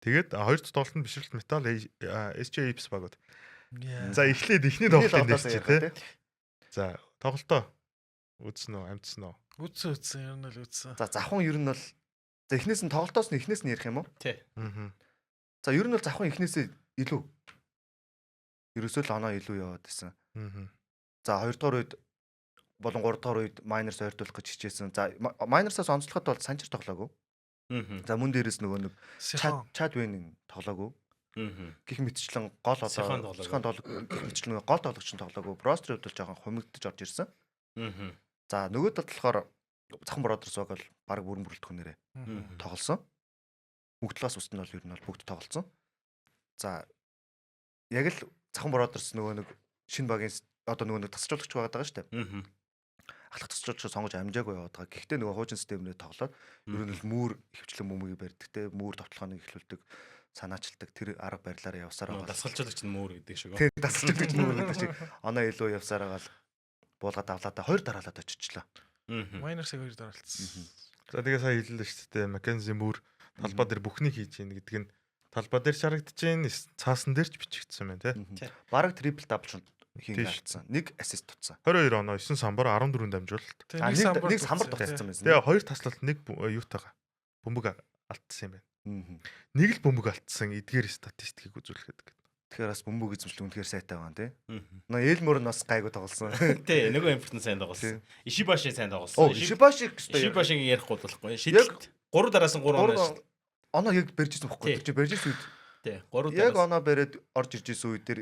Тэгээд хоёр дахь тоглолтод бишрэлт Metal SJ Apes багууд. За эхлээд эхний тоглолтын дээр чи тий. За тоглолтоо үзсэн үү, амжсан уу? Үзсэн ер нь л үзсэн. За завхан ер нь бол за эхнээс нь тоглолтоос нь эхнээс нь ярих юм уу? Тий. За ер нь бол завхан эхнээсээ илүү ерөөсөө л оноо илүү яваад байсан. За 2 дугаар үед болон 3 дугаар үед Miners ойртуулах гэж хичээсэн. За Miners-аас онцлоход бол санчир тоглоогүй. За мөн дээрээс нөгөө нэг Chad Wayne тоглоогүй. Гэх мэтчлэн гол одоо Сихан гэх мэтчлэн гол тоглогч нь тоглоогүй. Brostry хувьд бол жоохон хумигдж орж ирсэн. За нөгөө талд болохоор Завхан Brothers баг бол баг бүрэн бүрэлдэхүүнээрээ тоглосон. Бүгдлээс устд нь бол ер нь бол бүгд тоглосон. За яг л Завхан Brothers нөгөө нэг шинэ багийн одоо нөгөө нэг тасалжуулагч байгаа шүү дээ. Ахлах тасалжуулагч сонгож амжаагүй яваад байгаа. Гэхдээ нөгөө хуучин системээр тоглоод ер нь л мөр хөвчлэн мөмгийг барьдаг те мөр товтлооны эхлүүлдэг санаачилдаг тэр арга барилаараа явсаар байгаа. Дасгалжуулагч нь мөр гэдэг шиг. Тийм дасгалжуулагч нь мөр гэдэг шиг. Оноо илүү явсаар байгаа л буулгаад авлаадаа 2 дараалаад очичлаа. Miners-ыг 2 дараалцсан. За тэгээ сая хэллээ шүү дээ. Mackenzie мөр талбай дээр бүхнийг хийж ийн гэдэг нь талбай дээр шарагдаж ийн цаасан дээр ч бичигдсэн байна те. Бараг трипл дабл хийн алдсан. Нэг ассист тутсан. 22 оноо 9 самбар 14 дамжуулалт. Нэг самбар туссан байсан. Тэгээ хоёр таслалт нэг юутайгаа бөмбөг алдсан юм байна. Нэг л бөмбөг алдсан эдгээр статистикийг үзүүлэхэд. Тэгэхээр бас бөмбөг эзэмшил үнэхээр сайтай байгаа тийм. Нөө Элмор нь бас гайгүй тоглосон. Тий, нөгөө импорт нь сайн тоглосон. Ишибаши сайн тоглосон. Ишибашиг ярихгүй болохгүй. Шидэлт 3 дараас нь 3 оноо. Оноо яг барьж ирсэн бохгүй. Чи барьж ирсэн үед. Тий, 3 дараас. Яг оноо бариад орж ирж исэн үед тэр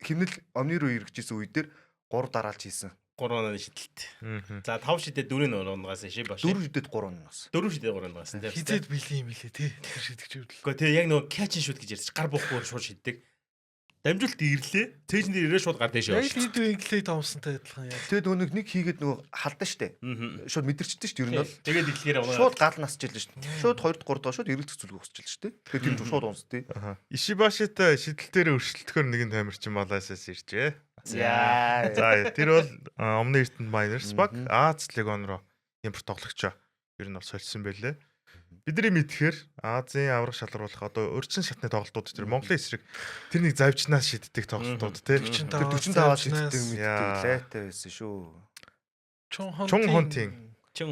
химнэл Omni руу эргэж исэн үед тэр 3 дараалж хийсэн. 3 онооны шидэлт. За 5 шидэд 4-ийн оноогоос Ишибаши. 4 шидэд 3 оноогоос. 4 шидэд 3 оноогоос. Хизээд бэлээ юм лээ тий. Тэр шидэгч үү. Гэхдээ тэгээ яг нөгөө catch and shoot гэж ярьж гар буухгүй шууд шиддэг. дамжуулт ирлээ. Цээжин дээр ирээ шууд гар дэшээ Яг явж. л Эдвин Клей Томпсонтай адилхан яг. Тэгээд нэг хийгээд нөгөө халдсан штэ. Шууд мэдэрчдээ штэ ер нь бол. Тэгээд иглэхээр Шууд гал насч илэн штэ. Шууд 2-р 3-р шууд эргэлзэх зүлг өгсөж штэ. Тэгээд тэр шууд унсдээ. Ишибашитай шидэл дээр өршөлтөхөр нэгэн тамирчин Малайсаас иржээ. Яа. За тэр бол Omni Eastern Miners баг Аз Legon руу импорт тоглогчоо ер нь бол солисон байлээ. Бидний мэдхээр Азийн аврах шалгаруулах одоо урьдчилан шатны тоглолтууд тэр Монголын эсрэг тэр нэг завжнаас шиддэг тоглолтууд тий. 45-аас шиддэг мэддэг лайтай байсан шүү. Чун Хонтын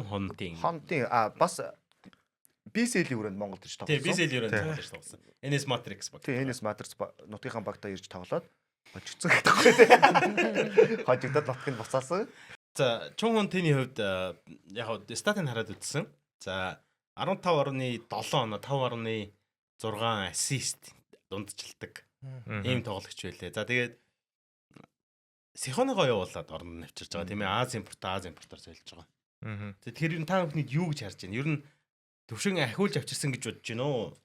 Хонтын бас BCL-ийн өрөөнд Монголд ирж тий, тоглосон. BCL өрөөнд тоглосон. NS Matrix баг. Тий, NS Matrix нутгийн багтаа ирж тоглоод хожигдсан гэдэг байхгүй. Хожигдоод нутгийг буцаасан. За, Чун Хонтыны хувьд яг статыг хараад үзсэн. За 15.7 оноо 5.6 ассист дундчилдаг ийм тоглогч байлээ. За тэгээд Сихоныгоо явуулаад орнд навчирч байгаа тийм ээ. Аз импортоор солилж байгаа. Тэгэхээр ер нь та бүхний юу гэж харж байна? Ер нь төвшин ахиулж авчирсан гэж бодож байна уу?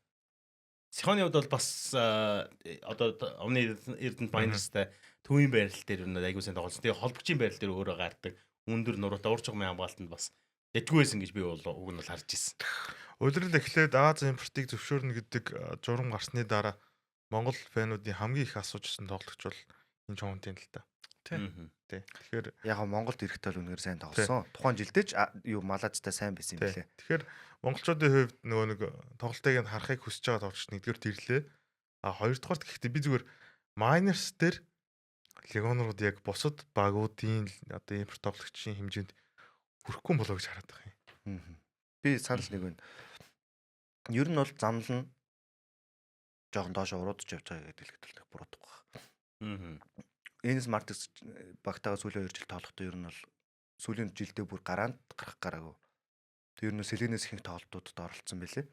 Сихоны хувьд бол бас одоо Omni Eastern Miners-тай төвийн байрал дээр ер нь аягүй сайн тоглосон. Тэгээ холбогчийн байрал дээр өөрөө гардаг. Өндөр нуруутай ур чугмын хамгаалтанд бас дэжгүй байсан гэж би бол уг нь бол харж ирсэн. Улирал эхлээд Аз импортыг зөвшөөрнө гэдэг журам гарсны дараа Монгол фэнүүдийн хамгийн их асуужсэн тоглогч бол энэ Чонтын л та. Тий. Тэгэхээр Яг Монголд ирэхдээ л үнээр сайн тоглосон. Тухайн жилдээ ч юу Малазтай сайн байсан юм билээ. Тэгэхээр монголчуудын хувьд нөгөө нэг тоглолтыг нь харахыг хүсэж байгаа тоглогч нэгдүгээр тэрлээ. Хоёрдугаарт гэхдээ би зүгээр Miners дээр Legon-рууд яг бусад багуудын одоо импорт тоглогчийн хэмжээнд хүрэхгүй болоо гэж хараад байгаа юм. Би санал нэг байна. Ер нь бол замнал нь жоохон доош уруудж явж байгаа гэдэг хэлэхэд буруудахгүй байна. Энэс Мартекс багтаага сүүлийн 2 жил тоглохдоо ер нь бол сүүлийн жилдээ бүр гараанд гарах гараагүй. Тэр нь Селенес ихэнх тоглолтуудад оролцсон байлээ.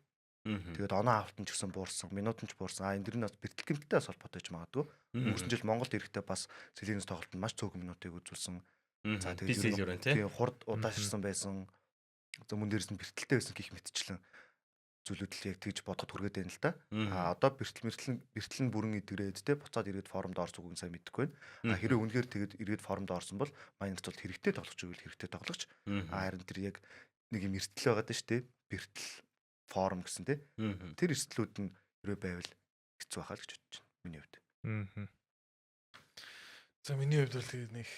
Тэгээд оноо авалтан ч гэсэн буурсан, минутан ч буурсан. Энэ дэр нь бас бэртэл гэмттэй бас холбоотой ч магадгүй. Өнгөрсөн жил Монголд ирэхдээ бас Селенес тоглолтод маш цөөхөн минутыг үзүүлсэн. За тэгээд тийм хурд удаашрсан байсан. Мөн дээрс нь бэртэлтэй байсан гих мэтчлэн зүйлүүд л яг тэгж бодоход хүргээд байна л да. Одоо бэртэл нь бүрэн идэгрээд те буцаад ирээд формд орж үгүй сайн мэдэхгүй байна. Хэрэв үнэхээр тэгээд ирээд формд орсон бол Майнерт бол хэрэгтэй тоглож өгвөл хэрэгтэй тоглогч. Харин тэр яг нэг юм эртэл байгаад байна шүү дээ. Бэртэл форм гэсэн те. Тэр эрсдлүүд нь хэрэг байвал хэцүү байхаа л гэж бодож байна. Миний хувьд. За миний хувьд бол тэгээд нэг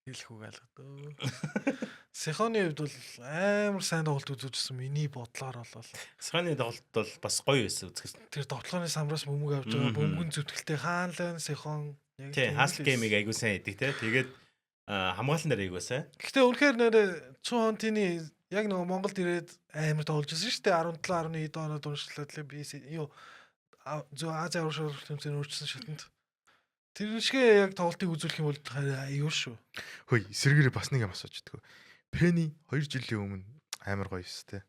хэлэх үг алгадөө. Сихоны хувьд бол амар сайн тоглолт үзүүлсэн. Миний бодлоор бол Сихоны тоглолт бол бас гоё байсан үзэх. Тэр тоглооны самраас бөмбөг авч байгаа. Бөмбөгийн зүтгэлтэй хаанлан Сихон яг тийм хаст геймиг айгуу сайн хийдэг те. Тэгээд хамгаалсан дээр айгуу сайн. Гэхдээ үнэхээр нэр Чун Хонтины яг нөгөө Монголд ирээд амар тоглож байсан шүү дээ. 17 11 оноод уншлаад л би юу зөв Азийн аврал тэмцээн өөрчилсөн шатанд. Тэр шигээ яг тоглолтыг үзүүлэх юм бол аюул шүү. Хөөе, эсрэгээрээ бас нэг юм асууж идэггүй. Penny 2 жилийн өмнө амар гоё эс тээ.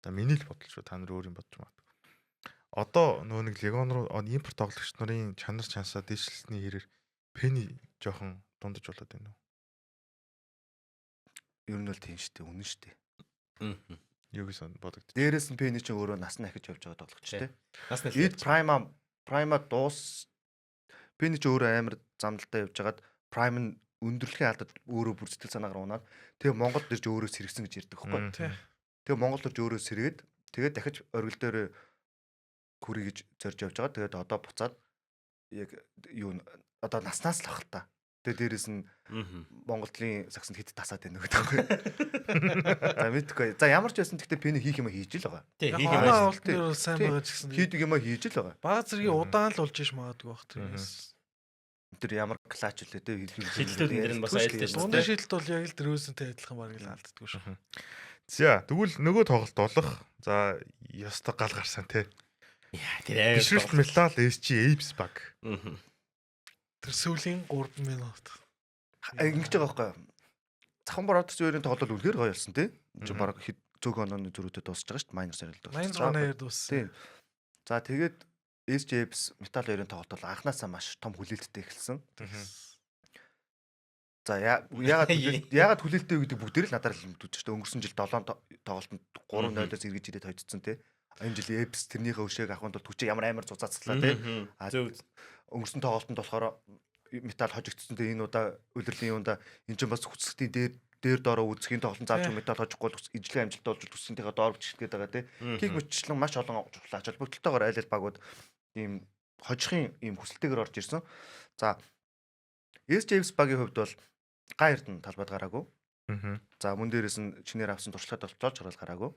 За миний л бодол шүү. Та нар өөр юм бодож магадгүй. Одоо нөгөө нэг Legon руу импорт тоглогч нарын чанар чансаа дэвшлсэний хэрээр Penny жоохон дундаж болоод байна уу? Ер нь бол тийм шүү дээ. Үнэн шүү дээ. Юу гэсэн бодогд. Дээрээс нь Penny ч өөрөө нас нь ахиж явж байгаа тоглогч тээ. Нас нь Эд Prima дуус Penny ч өөрөө амар замдалтай явж хагаад Prime нь өндөрлөхийн алдад өөрөө бүр сэтгэл санаагаар унаад тэгээ Монголд ирж өөрөө сэргсэн гэж ярьдаг байхгүй. Тэгээ Монгол ирж өөрөө сэргээд тэгээд дахиж оргил дээр хүрий гэж зорж явж байгаа. Тэгээд одоо буцаад яг юу одоо наснаас л бахал та. Тэгээд дээрэс нь Монголын сагсанд хэд тасаад байна гэдэг байхгүй. За мэдгүй. За ямар ч байсан гэхдээ Penny хийх юм хийж л байгаа. Тий, хийх юм байна. Тэр бол сайн байгаа ч гэсэн. Хийдэг юм хийж л байгаа. Бага зэргийн удаан л болж иш магадгүй бах тэрээс. Тэр ямар клач үлээ те шилдэлүүд энэ нь бас айлтай шүү. Дундын шилдэлт бол яг л Дрөөсөнтэй адилхан баг л алддаггүй шүү. За тэгвэл нөгөө тоглолт болох. За ёстой гал гарсан те. Яа тэр аим. Бишрэлт метал SG Apes баг. Тэр сүүлийн 3 минут. Ингэж байгаа байхгүй. Цахан бороод зөөрийн тоглолт үлгэр гоё болсон те. Чи баг зөөгөн онооны зөрүүдэд дуусж байгаа шүү дээ. Майнер сарилд дууссан. 86-аар дууссан. За тэгээд SG-Apes метал 2-ын тоглолт бол анханасаа маш том хүлээлттэй эхэлсэн. За яагаад хүлээлттэй гэдэг бүгдээр л надаар л мэдвэж шүү дээ. Өнгөрсөн жил 7 тоглолтод 3-0-оос эргэж ирээд хоцсон те. Энэ жил Apes тэрнийхээ өшөөг авахын тулд хүчээ ямар амар зузаацлаа те. өнгөрсөн тоглолтод болохоор металл хожигдсон. Тэгээ энэ удаа улирлын юунда энэ чинь бас хүчсэлтийн дээр доороо үзэхийн тоглолтын заавч металл хожихгүй бол ижлэг амжилттай болж төсөнтэйгээ доор бичих гээд байгаа тий. Кик мөчлөн маш олон ач холбогдолтойгоор айл ал багууд ийм хожихын ийм хүсэлтэйгээр орж ирсэн. За Эс Джеймс багийн хувьд бол гай эрдэн талбайд гараагүй. За мөн дээрээс нь чинээр авсан туршлагад болж хараад гараагүй.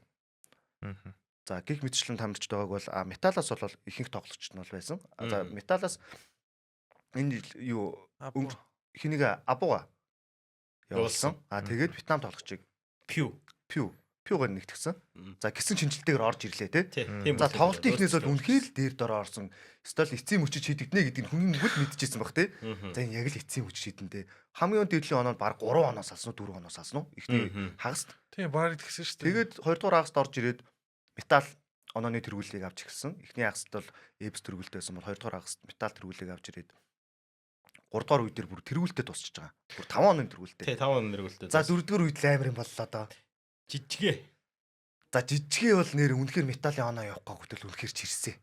За гих мэтчлэн тамирчд байгааг бол металлаас бол ихэнх тоглогчд нь бол байсан. За металлаас энэ юу хэнийг Абуга явуулсан. Тэгээд Вьетнам тоглогчийг Пьюгаар нэгтгэсэн. За гисэн шинжилтээгэр орж ирлээ те. За тоглолтын ихнээс бол үнэхээр л дээр дороо орсон. Стол эцсийн мөчөж шийдэгдэнэ гэдгийг хүн бүгд мэдчихсэн баг те. За энэ яг л эцсийн мөчөж шийдэндээ. Хамгийн дээдлийн оноо баг 3 оноос алсан уу 4 оноос алсан уу? Ихний хагаст. Тийм баг тэгсэн шүү дээ. Тэгээд 2 дугаар хагаст орж ирээд металл онооны тэргүүлийг авч ирсэн. Эхний хагаст бол Эбс тэргүүлтэй байсан бол 2 дугаар хагаст металл тэргүүлийг авч ирээд 3 дугаар үед бүр тэргүүлтэй тусчиж байгаа. Бүр 5 оны тэргүүлтэй. Тий 5 оны тэргүүлтэй. За 4 дугаар үед л амар юм боллоо доо. Жижигэ. За жижигэ бол нэр үнэхээр металлын оноо явахгүй хөтөл үнэхээр чирсэн.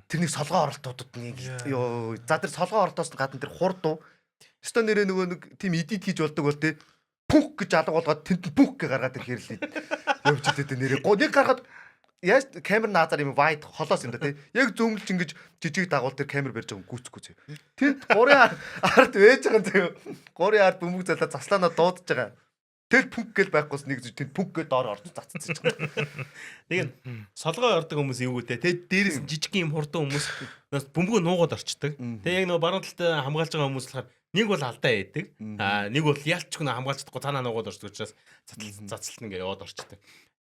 Тэрний солгоо оролтуудад нэг ёо. За тэр солгоо оролтоос гадна тэр хурд уу. Өстой нэрээ нөгөө нэг тийм эдит хийж болдог бол те пүнх гэж алга болгоод тэнд пүнх гэж гаргаад тэр хэрлээ. Явж илээ тэ нэрээ. Нэг гаргаад яаж камер наазаар юм вайд холоос юм да тий. Яг зөмлж ингэж жижиг дагуул тэр камер барьж байгаа гүцэхгүй зөө. Тэнд гурын ард вээж байгаа зөө. Гурын ард бөмбөг залаа заслаанаа дуудаж байгаа. Тэгэл пүнк гэл байхгүйс нэг тэнд пүнк гэ доор орж цацчихж байгаа. Тэгээд солгоо ордог хүмүүс юу гэдэг те дээрээс нь жижиг юм хурдан хүмүүс бөмбөгөө нуугаад орчдөг. Тэгээ яг нөгөө баруун талтай хамгаалж байгаа хүмүүс болохоор нэг бол алдаа яадаг. Нэг бол ялчгүй хамгаалж чадахгүй цаанаа нуугаад орчдөг учраас цацалт ингээ яваад орчдөг.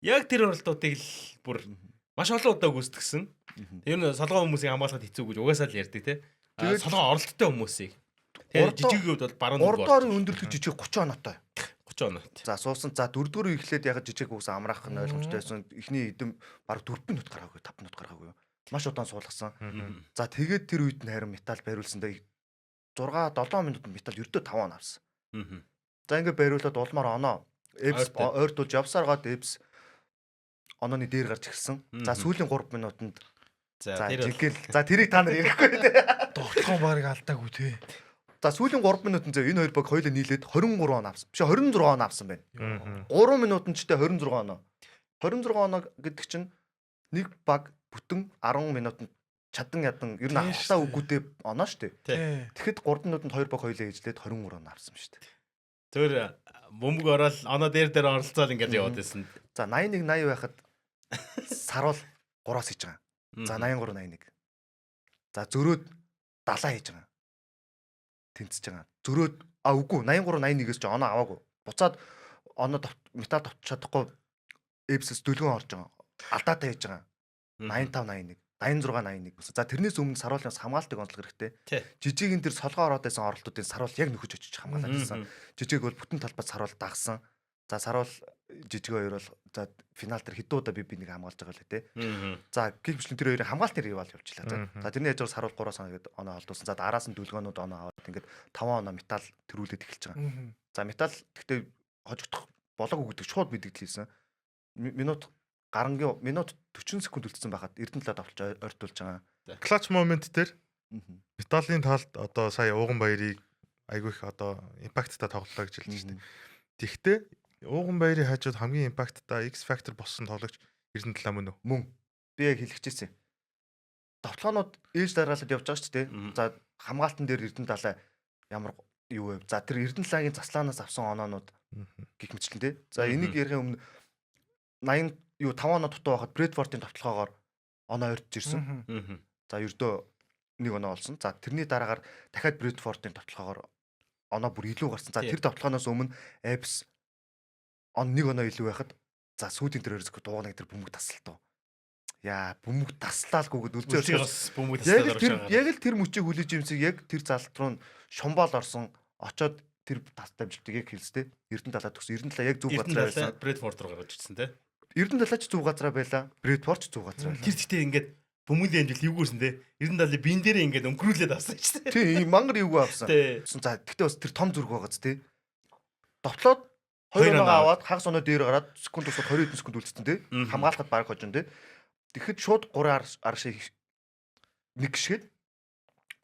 Яг тэр оролтуудыг л бүр маш олон удаа гүйцэтгсэн. Тэр нь солгоо хүмүүсийг хамгаалахад хэцүү гэж угаасаа л ярьдаг те. Солгоо оролттой хүмүүсийг. Тэгээ жижиг үед бол баруун нэг ордоор өндөрлөг жижиг 30 оноотой. 30 оноо. За суусан. За 4 дугаар ихлээд яг жижиг хүүс амраах нь ойлгомжтой байсан. Эхний эдэм баг 4 минут гараагүй, 5 минут гараагүй. Маш удаан суулгасан. За тэгээд тэр үед нь харин металл бариулсандаа 6-7 минутанд металл ердөө 5 оноо авсан. За ингээд бариулаад улмаар оноо Эбс ойртуулж явсаргаад Эбс онооны дээр гарч ирсэн. За сүүлийн 3 минутанд за жигэл за тэрийг та нар ярихгүй тий. Тоглоом барыг алдаагүй тий. За сүүлийн 3 минутанд зөв энэ хоёр баг хоёулаа нийлээд 23 оноо авсан. Биш 26 оноо авсан байна. 3 минутанд ч тэ 26 оноо. 26 оноо гэдэг чинь нэг баг бүтэн 10 минутанд чадан ядан ер нь хасаа үгүйтэй оноо шүү дээ. Тэгэхэд 3 минутанд 2 баг хоёулаа ээжлээд 23 оноо авсан шүү дээ. Зөвөр бөмбөг ороод оноо дээр оролцоод ингээд яваад байсан. За 81 80 байхад саруул 3-аас хийж байгаа. За 83 81. За зөрөөд 70 хийж байгаа. Тэнцэж байгаа. Зөрөөд үгүй 83 81-ээс ч оноо аваагүй. Буцаад оноо металл товч чадахгүй Эбсэс дөлгөн орж байгаа. Алдаатай хийж байгаа. 85 81, 86 81. За тэрнээс өмнө саруулаас хамгаалтыг онцлох хэрэгтэй. Жижигийн тэр солгоо ороод байсан оролтуудын саруул яг нөхөж очиж хамгаалаад байсан. Жижиг бол бүтэн талбайд саруул дагсан. За саруул жижиг хоёр бол за финал дээр хэдэн удаа би нэг хамгаалж байгаа лээ те. За гих бичлэн тэр хоёрын хамгаалтын ривал явуулчихлаа. За тэрний хажуугаар саруул 3 оноо гээд оноо олдуулсан. За араас нь дүлгөөнүүд оноо аваад ингээд 5 оноо металл төрүүлээд эхэлж байгаа. За металл гэхдээ хожигдох болоогүй гэдэг шууд мэдэгдэлсэн. Минут 40 секунд үлдсэн байхад Эрдэнэ талаад авч ойртуулж байгаа. Клач момент дээр металлын талд одоо сая Ууган Баярыг айгүй их одоо импакттай тоглолоо гэж хэлж байна. Тэгвэл Ууган Баярын хажууд хамгийн импакттай X Factor болсон тоглогч Эрдэнэ талаа мөн үү? Мөн. Би яг хэлчихсэн. Товтлоонууд ээж дараалаад явж байгаа шүү дээ. За хамгаалтан дээр Эрдэнэ талаа ямар юу вэ? За тэр Эрдэнэ талагийн заслаанаас авсан оноонууд гих мэтлэн тий. За энийг ярихын өмнө 80 юу 5 оноо дутуу байхад Брэдфордын товтлогоогоор оноо ойртож ирсэн. За ердөө нэг оноо олсон. За тэрний дараагаар дахиад Брэдфордын товтлогоогоор оноо бүр илүү гарсан. За тэр товтлогоноос өмнө Эбс нэг оноо илүү байхад за сүүдийн тэр өрсөг дуугнаг тэр бөмбөг тасалтаа. Яа бөмбөг таслаалгүй гэд үлзээс бөмбөг таслаад яг л тэр мөчийг хүлээж юмсыг яг тэр залт руу шумбаал орсон очоод тэр тавьжилтыг яг хэлстэй. Эрдэнэ талаад төгс. Эрдэнэ талаа яг зүг газараа байсан. Брэдфорд руу гарч ирсэн те. Эрдэнэ талаач зүг газараа байлаа. Брэдфорд ч зүг газараа байлаа. Тэр гэхдээ ингээд бөмбөгийн амжилт эвгүүрсэн те. Эрдэнэ талын бин дээрээ ингээд өнгөрүүлээд авсан ч те. Тийм мангар эвгүй авсан. За тэгтээ бас тэр том зүрх байгааз те. Довтлоод 2 оноо аваад хагас оноо дээр гараад секунд тусаад 20 хэдэн секунд үлдсэн те. Хамгаалахад баг хожин те. Тэгэхэд шууд 3 ар шиг нэг гიშгээд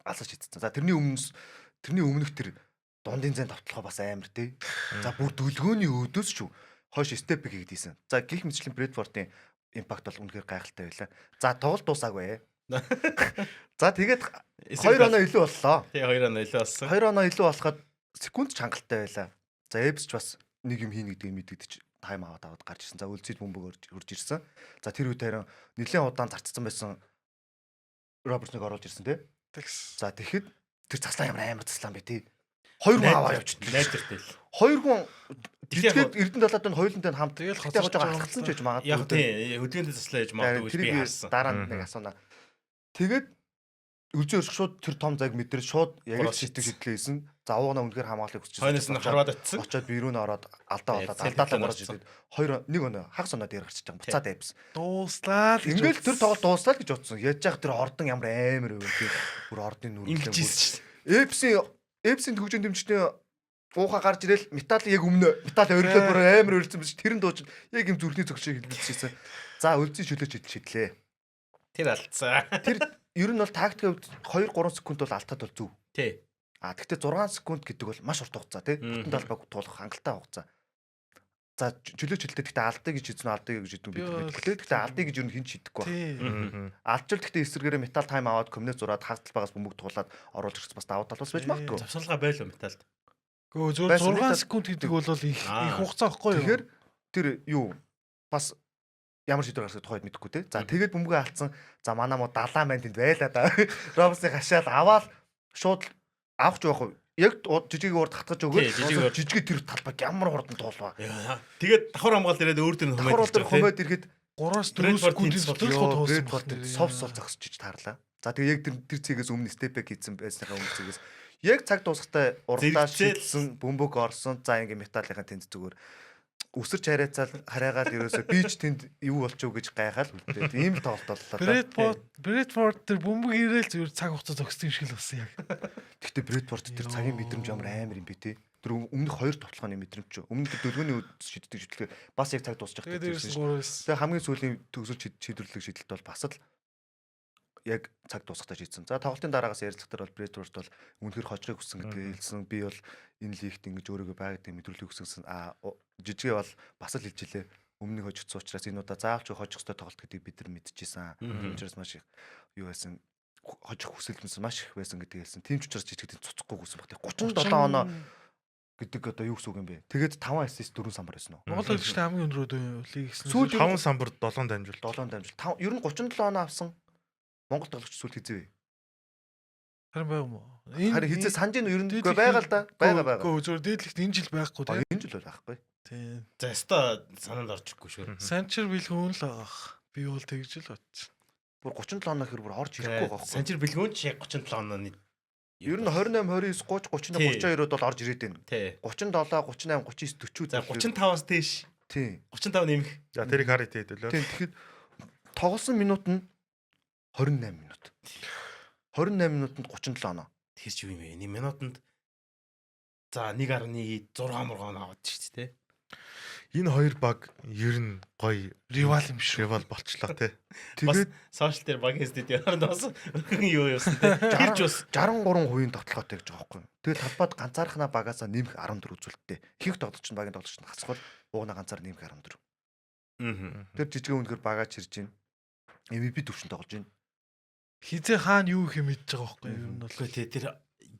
алсаж хийдсэн. За тэрний өмнөх тэр дундын зэн товтлогоо бас амар тий. За бүр дүлгөөний өөдөөс ч хойш степ хийгдсэн. За гих мэтчлийн Брэдфордын импакт бол үнэхээр гайхалтай байлаа. За тоглолт дуусаагүй. За тэгээд 2 оноо илүү боллоо. Тий 2 оноо илүү болсон. 2 оноо илүү болоход секунд ч хангалттай байлаа. За Эбс ч бас нэг юм хийнэ гэдгийг мэддэгдэж тайм аваад гарч ирсэн. За үлцэд бөмбөг хурж ирсэн. За тэр үед харин нэлээд удаан зарцсан байсан Робертсныг оруулж ирсэн тий. За тэгэхэд тэр заслаа амар заслаа юм бэ тий. 2 хүн аваа явчихсан. Найдвартай л. 2 хүн Тэгэхээр тэгээд Эрдэнэ далаад нь хоёулантай хамт тэгэл хоцорж байгаа алхсан ч гэж магадгүй. Яг тий хөдөлгөөний заслаа яж магадгүй би харсан. Дараа нь нэг асууна. Тэгээд үлзий өршөх шууд тэр том зайг мэдрэж шууд яг л шидлээсэн. За уугнаа үнэхээр хамгаалахыг хүсэж Хойноос нь харваад очсон. очоод бирүү нь ороод алдаалаа гарч ирээд 2 оноо хагас оноо дээр гарч байгаа. Буцаад Эбс. Дууслаа л гэж. Ингээл тэр тоглолт дуустал гэж бодсон. Яаж яах тэр ордон ямар амар вэ тий. Бүр ордны нүрэлээ. Ингэж Эбсийн төгжин дэмжтэй ууха гарч ирэл металл яг өмнө металл ойрлоо бүр амар өрөлдсөн биш. Тэр нь дууж яг юм зүрхний цогшиг хэлчихсэн. За үлзий шүлэж шидлээ. тэр алдсан. Тэр ер нь бол тактикийн хувьд 2-3 секунд бол алдаад бол зүв. Тий. Гэхдээ 6 секунд гэдэг бол маш урт хугацаа тий. Бүтэн талбайг туулах хангалттай хугацаа. За чөлөөч хэлдэг. Гэхдээ алдыг гэж хэлсэн алдыг гэж хэлдэг бид. Гэхдээ алдыг гэж ер нь хэн ч хийдэггүй байна. Алдчил гэхдээ эсрэгээрээ металл тайм аваад комнет зураад хагас талбайгаас бөмбөг туулаад оруулж ирсэн бас давуу тал бас байж магадгүй. Завсарлага байлаа металд. Зүгээр 6 секунд гэдэг бол их хугацаа байхгүй юу? Тэгэхээр тэр юу бас ямар шийдвэр гаргахыг тухайд мэдэхгүй те. За тэгээд бөмбөгөө алдсан. За манаа мо 70 мэн тэнд байлаа да. Робсыг хашаал аваад шууд авах ч байхгүй. Яг жижиг урд татгаж өгөөд жижиг тэр талбайг ямар хурдан туулваа. Тэгээд давхар хамгаал ирээд өөр төр хумаад ирэхэд 3-4 секунд Брэдфорд совсол зогсож таарлаа. За тэгээ яг тэр цэгээс өмнө степбэк хийсэн байсныхаа өмнө цэгээс яг цаг дуусахтай урдаа шилжсэн бөмбөг орсон. За ингээ металлынхаа тэнд зүгээр өсөрч хараагаал ерөөсөө би ч тэнд юу болчих уу гэж гайхаал үлдээд ийм л тоглолт боллоо. Брэдфорд тэр бөмбөг ирээл зүгээр цаг хугацаа зогссон юм шиг л болсон яг. Гэхдээ Брэдфорд тэр цагийн мэдрэмж ямар амар юм бэ те. Тэр өмнөх 2 тоглооны мэдрэмж. Өмнөх дөлгөөний шийддэг шийдлээ бас яг цаг дуусчих гэж байсан. Тэгээ хамгийн сүүлийн төгсөл шийдвэрлэх шийдэлт бол бас л яг цаг дуусахтаа шийдсэн. За тоглолтын дараагаас ярилцлагатаар бол Брэдфорд бол үнэхээр хожрыг хүссэн гэдгийг хэлсэн. Би бол энэ лигт ингэж өөрийгөө байгаад мэдрүүлэх хүссэн. Жижигэ бол бас л хэлжээ. Өмнөх хожигдсан учраас энэ удаа заавч хожих ёстой тоглолт гэдгийг бид нар мэдчихсэн. Учраас маш их юу байсан хожих хүсэлмэс маш их байсан гэдгийг хэлсэн. Тим ч учраас жижигдэн цуцахгүй хүсэн багтаа 37 оноо гэдэг одоо юу гэсэн үг юм бэ? Тэгээд 5 ассист 4 самбар байсан уу? Монгол хэлжтэй хамгийн өндрөө лиг гэсэн. Сүүл 5 самбар 7 дамжуулт. 7 дамжуулт. Ер нь 37 оноо авсан. Монгол тоглогч сүүл хизээ. Харин байг юм уу? Харин хизээ санжийн ер нь байгаа л да. Байгаа. Гэхдээ зөвөр дээдлэгт энэ жил байхгүй тийм. Энэ жил бол байхгүй. Тийм. За өста санаанд орчихгүй шүү. Санчир бэлгүүн л аах. Би бол тэгж л бодсон. Бүр 37 оноо хэр бүр орж ирэхгүй байгаа. Санчир бэлгүүн ч яг 37 онооны ер нь 28 29 30 31 32-од бол орж ирээд байна. Тий. 37 38 39 40. За 35-аас дээш. Тий. 35 нэмэх. За тэрийг харъя хэдүүлээ. Тий. Тэгэхэд тоглосон минут нь 28 минут. 28 минутанд 37 оноо. Тэр ч юу юм бэ? Нэг минутанд за 1.6 мургаан аваад шүү дээ. Энэ хоёр баг ер нь гоё ривал юм шүү. ривал болчлоо те. Тэгээд сошиал дээр багийн стэд яард бас юу юусан те. Тэрч бас 63% тоглохоотой гэж байгаа байхгүй. Тэгээд талбайд ганцаархнаа багаасаа нэмэх 14 үзүүлэлттэй. Хийх тоглогч нь багийн тоглогч нь хасхвал уугна ганцаар нэмэх 14. Тэр жижигэн үнэхээр багаа чирж байна. MVP төвшөнд тоглож байна. Хизээ хаана юу их мэдж байгаа байхгүй юу? Ер нь бол тэр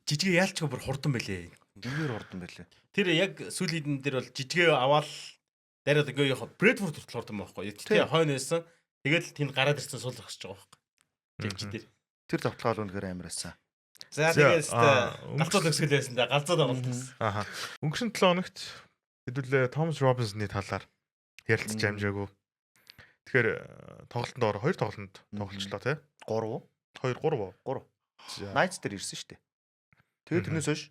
жижигэ яалчгүй бүр хурдан байлээ. Үнээр хурдан байлээ. Тэр яг сүүлийн дээр бол жижигэ аваад дараад ингээ яг Брэдфорд хүртэл хурдан байхгүй. Тэгээ хойно байсан. Тэгээд тэнд гараад ирсэн сул зогсож байгаа байхгүй. Жигч дээр. Тэр тоглолт үнэхээр амар байсан. За тэгээд галзуу төгсгөл байсан да. Галзуу тоглолт. Ааха. Өнгөрсөн 7 хоногт хэдүүлээ Томас Робинсны талаар ярилцж амжаагүй. Тэгэхээр тоглолтод ороо 2 тоглолтод тоглолцлоо тий. 3. 3. Найц дээр ирсэн шүү дээ. Тэгээд тэрнээс хойш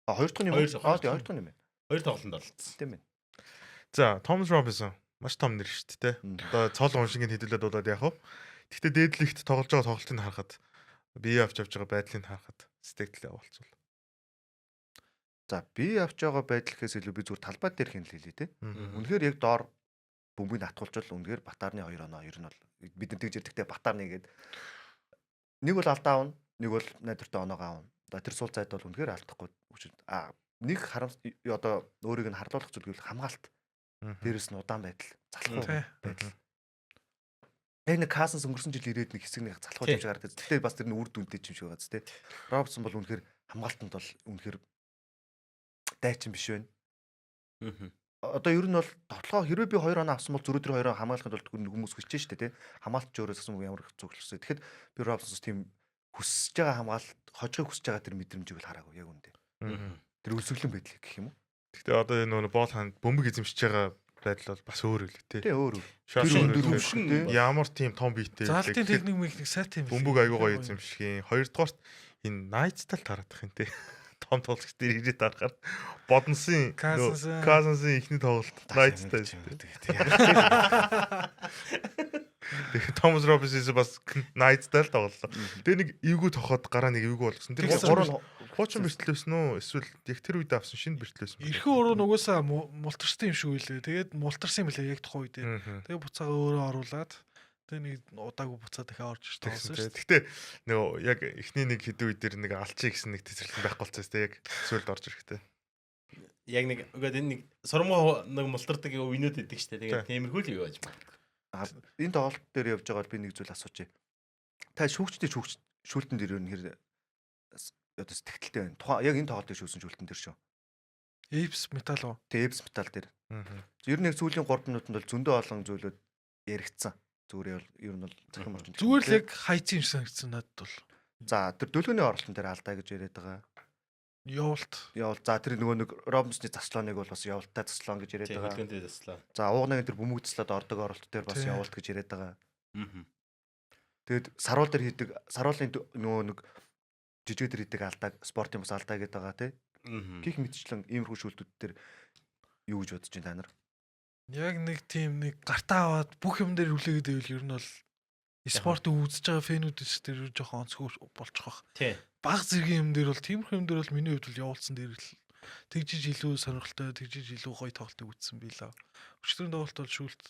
2 дахь юм. 2 дахь юм. 2 тоглолтод оролцсон. Тийм ээ. За, Томас Робинсон маш том нэр шүү дээ. Одоо цол уншингийн хэдүүлээд болоод яах вэ? Гэхдээ дээдлэгт тоглож байгаа тоглолтыг харахад бие авч явж байгаа байдлыг харахад сэтгэл явуулцвал. За, бие авч байгаа байдал гэхээс илүү би зүгээр талбай дээр хинлээ тий. Үнэхээр яг доор бөмбөгийг натгуулчвал үнэхээр Батарны 2 оноо ер нь бол бид нар тэгж ярьдагтэй Батарны гээд нэг бол алдаа авна, нэг бол найдвартай оноогоо аавна. Тэр суул зайд бол үнэхээр алдахгүй. Нэг одоо өөрийг нь харлуулах зүйл гэвэл хамгаалт. Дээрээс нь удаан байдал, залхуу байдал. Яг нэг Каасанс өнгөрсөн жил ирээд нэг хэсэг нэг залхуу жимж гараад. Тэгтээ бас тэр нь үр дүнтэй юм шиг байгаа зү тэ. Робертсон бол үнэхээр хамгаалтанд бол үнэхээр дайчин биш байна. Одоо ер нь бол тоглоо хэрвээ би 2 оноо авсан бол зөрөө тэр 2 хамгаалахын тулд хүмүүс хүсэж штэ тэ. Хамгаалт өөрөөс гэсэн ямар их зүгэлсэн. Тэгэхэд би Робертсоос тийм хүсэж байгаа хамгаалалт, хожихыг хүсэж байгаа тэр мэдрэмжийг л хараагүй яг үндэ. Тэр өсөглөн байдлыг гэх юм уу? Гэхдээ одоо энэ нөгөө боол ханд бөмбөг эзэмшиж байгаа байдал бол бас өөр үл тээ. Тий өөр. Ямар тийм том биетэй. Залтын техник механик сайт юм. Бөмбөг аягүй гоё эзэмших юм. Хоёрдугаарт энэ Найцтай л тараад их юм те. Том тоглогч дээр ирээд харахаар бодонсын Каасансын ихний тоглолт Найцтай шүү дээ. Тэгэхээр Томас Робинс бас Найцтай л тоглолоо. Тэгээ нэг эвгүй тохоод гараа нэг эвгүй болгосон. Тэр 3 хуучин бэртлээсэн үү? Эсвэл яг тэр үед авсан шинэ бэртлээсэн. Эрхэн уруу нугасаа мултарсан юм шиг үлээ. Тэгээд мултарсан юм билээ яг тухайн үед. Тэгээ буцаага өөрөө оруулаад тэгээ нэг удаагүй буцаад дахиад орж ирж тоосон шүү. Гэхдээ нөгөө яг эхний нэг хэдэн үед дээр нэг алчиг гэсэн нэг тесрэлэн байхгүй болцсон тест яг сүлд орж ирэхтэй. Яг нэг үгээд энэ нэг сурмуу нэг мултардаг үеинүүд идэг штэ. Тэгээд тиймэрхүү л юу байж магадгүй. Энэ тоглолт дээр явж байгаа бол би нэг зүйл асуучих. Та шүүгчтэй шүүлтэн дээр ер нь хэр одоо сэтгэлтэй байна. Тухайн яг энэ тоглолтыг шүүсэн шүүлтэн дээр шүү. Эпс метал уу? Тэ эпс метал дээр. Ер нь яг сүүлийн 3 минутанд бол зөндөө олон зүйлүүд яригдсан. Зүгээр бол ер нь бол захим орчин. Зүгээр л яг хайцын юм санагдсан надад бол. За тэр дөлөөний оролтон дээр алдаа гэж яриад байгаа. Явуулт. За тэр нөгөө нэг Робинсны заслааныг бол бас явуултаа заслаан гэж яриад байгаа. Хөлгөнтэй заслаа. За уугныг тэр бөмбөг заслаад ордог оролт дээр бас явуулт гэж яриад байгаа. Тэгэд саруул дээр хийдэг саруулын нөгөө нэг жижиг дээр хийдэг алдааг спортын бас алдаа гэдэг байгаа тий. Гих мэтчлэн иймэрхүү шүүлтүүд дээр юу гэж бодож байна та нар? Яг нэг тийм нэг гартаа аваад бүх юм дээр хүлээгээд байвал ер нь бол спортыг үзэж байгаа фэнүүдээс тэр жоохон онцгой болчих واخ. Тий. Баг зэргийн юм дээр бол тиймэрхүү юм дээр бол миний хувьд бол явуулсан дээр л тэгжиж илүү сонирхолтой тэгжиж илүү гоё тоглолтыг үзсэн билээ. Өчтөрийн тоглолт бол шүүлт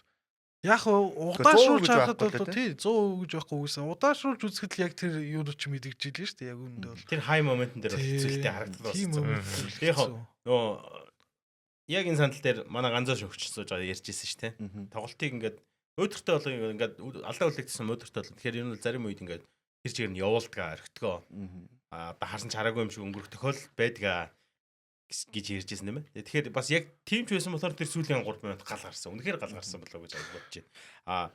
яг удаашруулж харахад бол тий 100% гэж байхгүй үгүйсэн. Удаашруулж үзэхэд л яг тэр юу ч мэдэгжилээ шүү дээ. Яг үүндээ бол тэр хай моментн дээр бол хэцүүлтэй харагдсан. Тийм юм. Яг нөө яг энэ сандал дээр манай ганцаа шөгч сууж байгаа ярьжсэн шүү дээ. Тоглолтыг ингээд өөдөртөө бол ингээд алдаа үлдээсэн өөдөртөө бол тэгэхээр ер нь зарим үед ингээд тэр чигээр нь явуулдгаа орхитгоо. Одоо харсан ч хараагүй юм шиг өнгөрөх тохиол байдгаа гэж ярьжсэн юм байна. Тэгэхээр бас яг тим ч байсан болохоор тэр сүүлийн 3 минут гал гарсан. Үнэхээр гал гарсан болоо гэж бодож байна.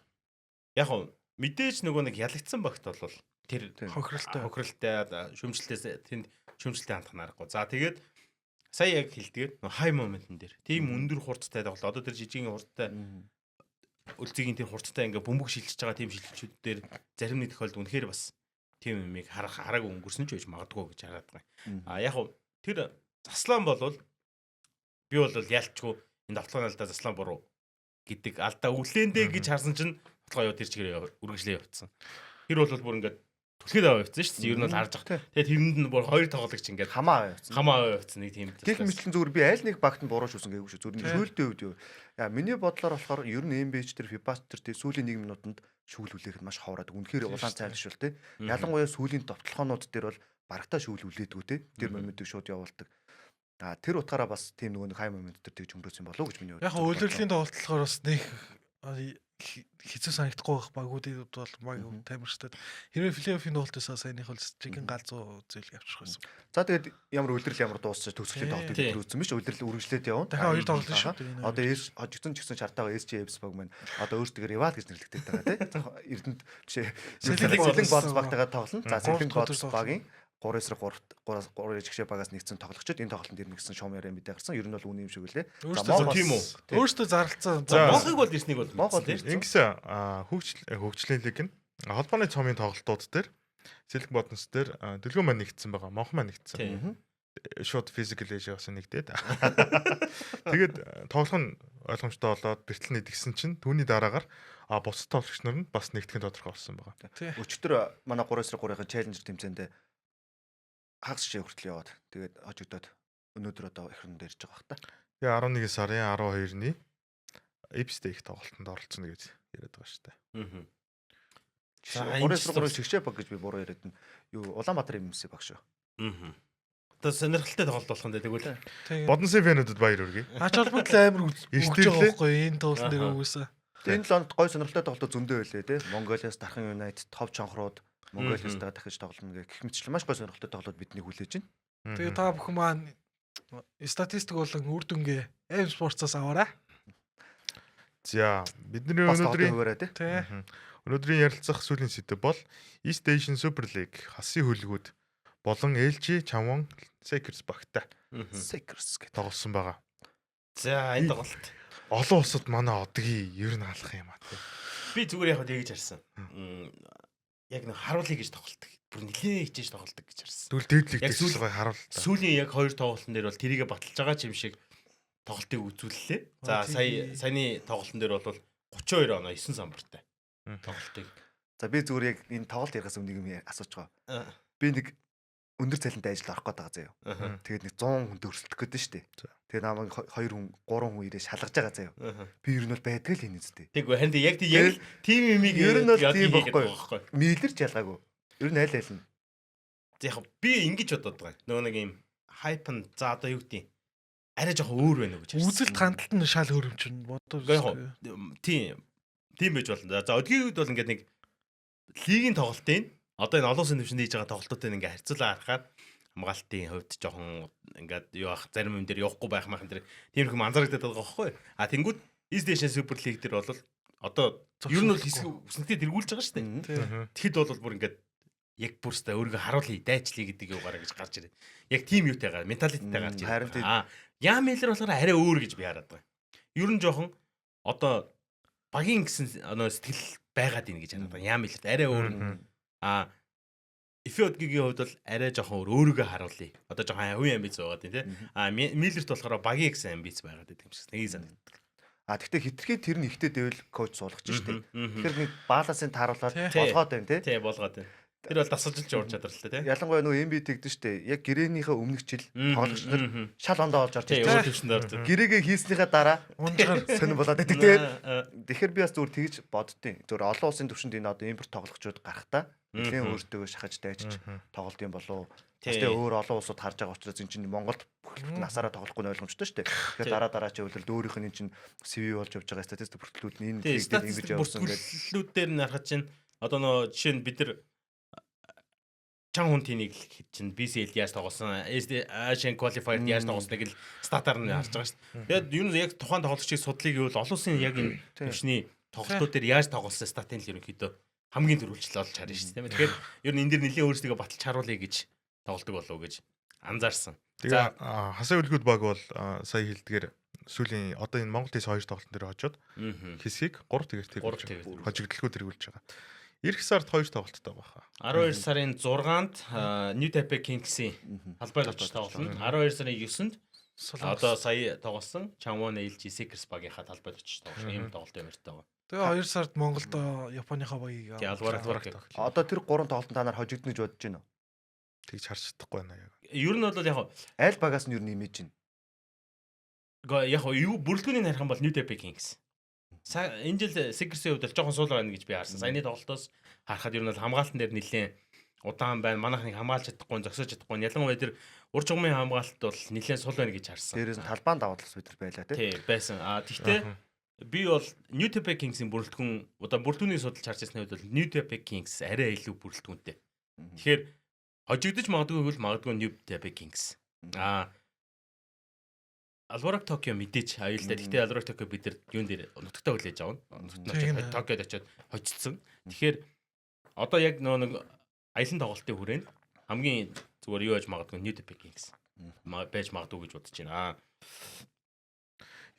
Яг нь мэдээж нөгөө нэг ялагдсан багт бол тэр хохиролтой шүмжлэлтээс тэнд шүмжлэлтэй хандах нарахгүй. За тэгээд сая яг хэлдгээр нөгөө хай моментн дээр тийм өндөр хурцтай тоглоо. Одоо тэр жижигэн хурцтай үлцгийн тэр хурцтай ингээ бөмбөг шилжиж байгаа тийм шилжилтүүд дээр зарим нэг тохиолдолд үнэхээр бас тийм юмыг хараагүй өнгөрсөн ч байж магадгүй гэж хараад байгаа. Яг нь тэр заслаан болвол би бол ялчгүй энэ тоглоом алдаа заслаан буруу гэдэг алдаа үлээндэ гэж харсан чинь тоглоо юу тэр чигээр үргэлжлээ явцсан. Тэр бол бүр ингээд түлхээд аваа явцсан шүү дээ. Ер нь бол харж байгаа. Тэгээд тэрэнд нь бүр 2 тоглогч ингээд хамаа явцсан нэг тийм. Гэх мэтлэн зүгээр би аль нэг багт нь буруу шүүсэн гэвгүй шүү. Зүгээр шүүлтэй үед юу. Яа миний бодлоор болохоор ер нь NBA-ч тэр FIBA тэр сүүлийн 1 минутанд шүүлүүлэхэд маш ховраад үнэхээр улаан цайлшгүй те. Ялангуяа сүүлийн товтлогоонууд дээр бол барагтаа шүүлүүлээдгүй те. Тэр моментыг шууд явуулдаг. Тэр утгаараа бас тийм нөгөө хай момент төр тэгж өнгөрөөсөн болов уу гэж миний бодлоо. Яг үйлрлийн тоглолтолохоор бас нэг хэцүү санагдахгүй байх багуудад бол баг таймерчтай. Хэрвээ плей-оффын тоглолтоосоо саяных бол чикен гал 100 зүйл явчих байсан. За тэгээд ямар үйлрэл ямар дуусчих төгсгөлийн тоглолтыг үзсэн биш үйлрэл үргэлжлээд явна. Дахиад 2 тоглолт шүү. Одоо хожигдсон ч гэсэн шартаагаа SJ Evs баг маань одоо өөртөө Rival гэж нэрлэгдээд байгаа тийм. Эрдэнэт жишээ Сэлэнг Болс багтайгаа тоглоно. За Сэлэнг Болс багийн 3-3 жигшээ багаас нэгдсэн тоглогчид энэ тоглолтод ирнэ гэсэн шоумаар юм бидээ гарсан. Ер нь бол үнэн юм шиг үлээ. За тийм үү. Өөртөө зарлцсан. Монголыг бол ирснийг бол Монгол ингэсэн хөгжлийн лиг нь холбооны цомын тоглолтууд дээр Сэлэнг Болс дээр дэлгүүр маань нэгдсэн байгаа. Монхон маань нэгдсэн. Шууд физикал эйжээс нэгдээд. Тэгээд тоглох нь ойлгомжтой болоод бэртэл нэгдсэн чинь түүний дараагаар бусад тоглогч нар нь бас нэгтгэн тодорхой болсон байгаа. Өчтөр манай 3-3-ын челленжер тэмцээндээ хагас шишээ хүртэл яваад тэгээд хожигдоод өнөөдөр одоо эхрэн дээрж байгаа хта. Тэгээ 11 сарын 12-ны Эпстэй их тоглолтод оролцсон гэж яриад байгаа шүү дээ. 3-3 шигшээ баг гэж би буруу яриад нь. Юу Улаанбаатар МС баг шүү. Одоо сонирхолтой тоглолт болох нь тэгвэл. Бодонсын фэнүүдэд баяр хүргэе. Ач холбогдол амар өгж байгаа байхгүй энэ тоглолт дээр үгүйсэ. Энэ 7 онд гой сонирхолтой тоглолт зөндөө байлээ те. Монголиас Дархан Юнайтед, Тов Чонхрууд, Монголиастай дахиж тоглоно гэх мэтчлэн маш гой сонирхолтой тоглолт бидний хүлээж байна. Тэгээ та бүхэн маань статистик болон үр дүнгээ M Sports-аас аваарай. За бидний өнөөдрийн Тий. өнөөдрийн ярилцах сүүлийн сэдэв бол East Asian Super League хасын хөлгүүд болон LG Changwon Sakers багтай Sakers гэдэг тоглосон байгаа. За энэ тоглолт. Олон улсад манай одгийн ер нь алах юм аа тий. Би зүгээр яг тэгж харсан. Яг нэг харуулъя гэж тоглолдог. Бүр нэлээд хичээж тоглолдог гэж харсан. Тэгвэл дээдлийг дэвшлэгээ харуултаа. Сүүлийн яг 2 тоглолтын дээр бол тэрийгэ баталж байгаа юм шиг тоглолтыг үзүүллээ. За саяны тоглолтын дээр бол 32 оноо 9 самбартай тоглолтыг. За би зүгээр яг энэ тоглолт ярихаас өмнө нэг юм асууж байгаа. Би нэг өндөр цалинтай ажил орох гээд байгаа заяа. Тэгээд нэг 100 хүнтэй өрсөлдөх гээд нь штэ. Тэгээд намайг 2 хүн 3 хүн ирээ шалгаж байгаа заяа. Би ер нь бол байдаг л энэ үстэй. Тэггүй харин яг тийм юмыг ер нь бол тийм байхгүй. Мэлэрч ялгаагүй. Ер нь аль нь. Яг би ингэж бодоод байгаа. Нөгөө нэг юм хайп нь за одоо юу гэдэг арай жоохон өөр байна уу гэж харсан. Үзэлт хандлт нь шал өөр юм чинь бодож. Тийм байж болно. За одгийн үед бол ингээд нэг лигийн тоглолтын одоо энэ олон улсын төвшөнд хийж байгаа тоглолтуудыг ингээ харьцуулаад харахад хамгаалтын хувьд жоохон ингээд юу ах зарим юм дээр явахгүй байх маяхан дээр тийм их анзаарэгдээд байгаа байхгүй. А тэнгууд East Asian Super League дээр бол одоо ер нь бол хэсэг үснэгтэй тэргүүлж байгаа шүү дээ. Тэгэхэд бол бүр ингээд яг бүрстэ өөрийгөө харуулъя дайчлаа гэдэг юугаараа гэж гарч ирээ. Яг тийм юутайгаар менталитеттэй гарч ирээ. Яа мэлэр болохоор арай өөр гэж би хараад байгаа. Ер нь жоохон одоо багийн гэсэн сэтгэл байгаад ийн гэж хараад байгаа. Яа мэлэрт арай өөр. Эфиодгийн хувьд бол арай жоохон өөрийгөө харуулъя. Одоо жоохон хувийн амбиц байгаад тийм тий. Миллерт болохоор багийн гэсэн амбиц байгаад байдаг юм шиг нэг санагддаг. Гэхдээ хитрхээ тэр нь ихтэй дэвэл коуч суулгаж штэ. Тэгэхээр нэг балансын тааруулаад болгоод байна тий. Тий болгоод байна. Тэр бол дасгалж уурч чадвартай тий. Ялангуяа нөө MB тэгдэж штэ. Яг гэрээнийхээ өмнөх жил тоглогч нар шал ондоо олж орж ирсэн. Гэрээгээ хийснийхээ дараа унжгаар сонир болоод байдаг тий. Тэгэхээр би бас зүгээр тэгж боддtiin. Зүгээр олон улсын төвшөнд энэ одоо импорт тоглогчдод гарахтаа нэлийн өөртөө шахаж дайчиж тоглолт юм болов. Тэстэ өөр олон улсууд харж байгаа учраас эн чинь Монголд бүртгэлт насаараа тоглохгүй нь ойлгомжтой шүү дээ. Тэгэхээр дараа чи хөвлөлд өөрийнх нь эн чинь CV болж явж байгаа статистик бүртгэлүүд нь энэ дээр ингэж явуулсан гэдэг. Бүртгэлүүд дээр нь харахад чинь одоо нөө жишээ нь бид нар чан хүн тийг чинь BCL яаж тоглосон, Asian Qualified яаж тоглосныг л статаар нь харж байгаа шүү дээ. Тэгээд юу нь яг тухайн тоглогчийн судлыг юу олон улсын яг энэ төвшний тоглолтууд дээр яаж тоглосон статын л ерөнхийдөө хамгийн төрүүлжлэл олж харна шүү дээ. Тэгэхээр ер нь энэ дэр нэлийн өөрсдөө баталж харуулъя гэж тоглодог болов гэж анзаарсан. Тэгээ хасаа үлгүүд баг бол сая хэлдгээр сүүлийн одоо энэ Монгол дэс 2 тоглолтын дээр хожоод хэсгийг 3 тэгэр хожигдлохоо тэргүүлж байгаа. Ирэх сард 2 тоглолттой байгаа. 12 сарын 6-нд New Taipei Kings-ийн талбайд очиж тоглоно. 12 сарын 9-нд одоо сая тоглосон Changwon LG Sakers багийнхаа талбайд очиж тоглох юм тоглолт юмртай байгаа. Тэгээ 2 сард Монголд Японыхаа багийг алварах. Одоо тэр 3 тоглолтод та нар хожигдно гэж бодож байна уу? Тэгж харж чадахгүй байна яг. Ер нь бол яг аль багаас нь ер нь имиж байна. Яг юу бүрэлдэхүүнийг харах юм бол New Taipei Kings. Энэ жил Sakers-ийн хувьд жоохон суул байна гэж би харсан. Саяны тоглолтоос харахад ер нь бол хамгаалтан дээр нэлээд удаан байна. Манайхныг хамгаалж чадахгүй, зогсоож чадахгүй. Ялангуяа тэр ур чугмын хамгаалалт бол нэлээд суул байна гэж харсан. Дээрээс нь талбаан даваадлаас өдр байлаа тий. Байсан. Тэгтээ би бол New Taipei Kings-ийн бүрэлдэхүүн одоо бүрэлдэхүүнийг судалж харж ирсний хувьд бол New Taipei Kings арай илүү бүрэлдэхүүнтэй. Тэгэхээр хожигдож магадгүй New Taipei Kings. Алвараг Токио мэдээж аюултай. Гэхдээ Алвараг Токио бид нар юун дээр нутагтаа хүлээж авна. Нутагтаа Токиод очиод хоцсон. Тэгэхээр одоо яг нэг аялын тоглолтын хүрээнд хамгийн зүгээр юу яаж магадгүй New Taipei Kings байж магадгүй гэж бодож байна.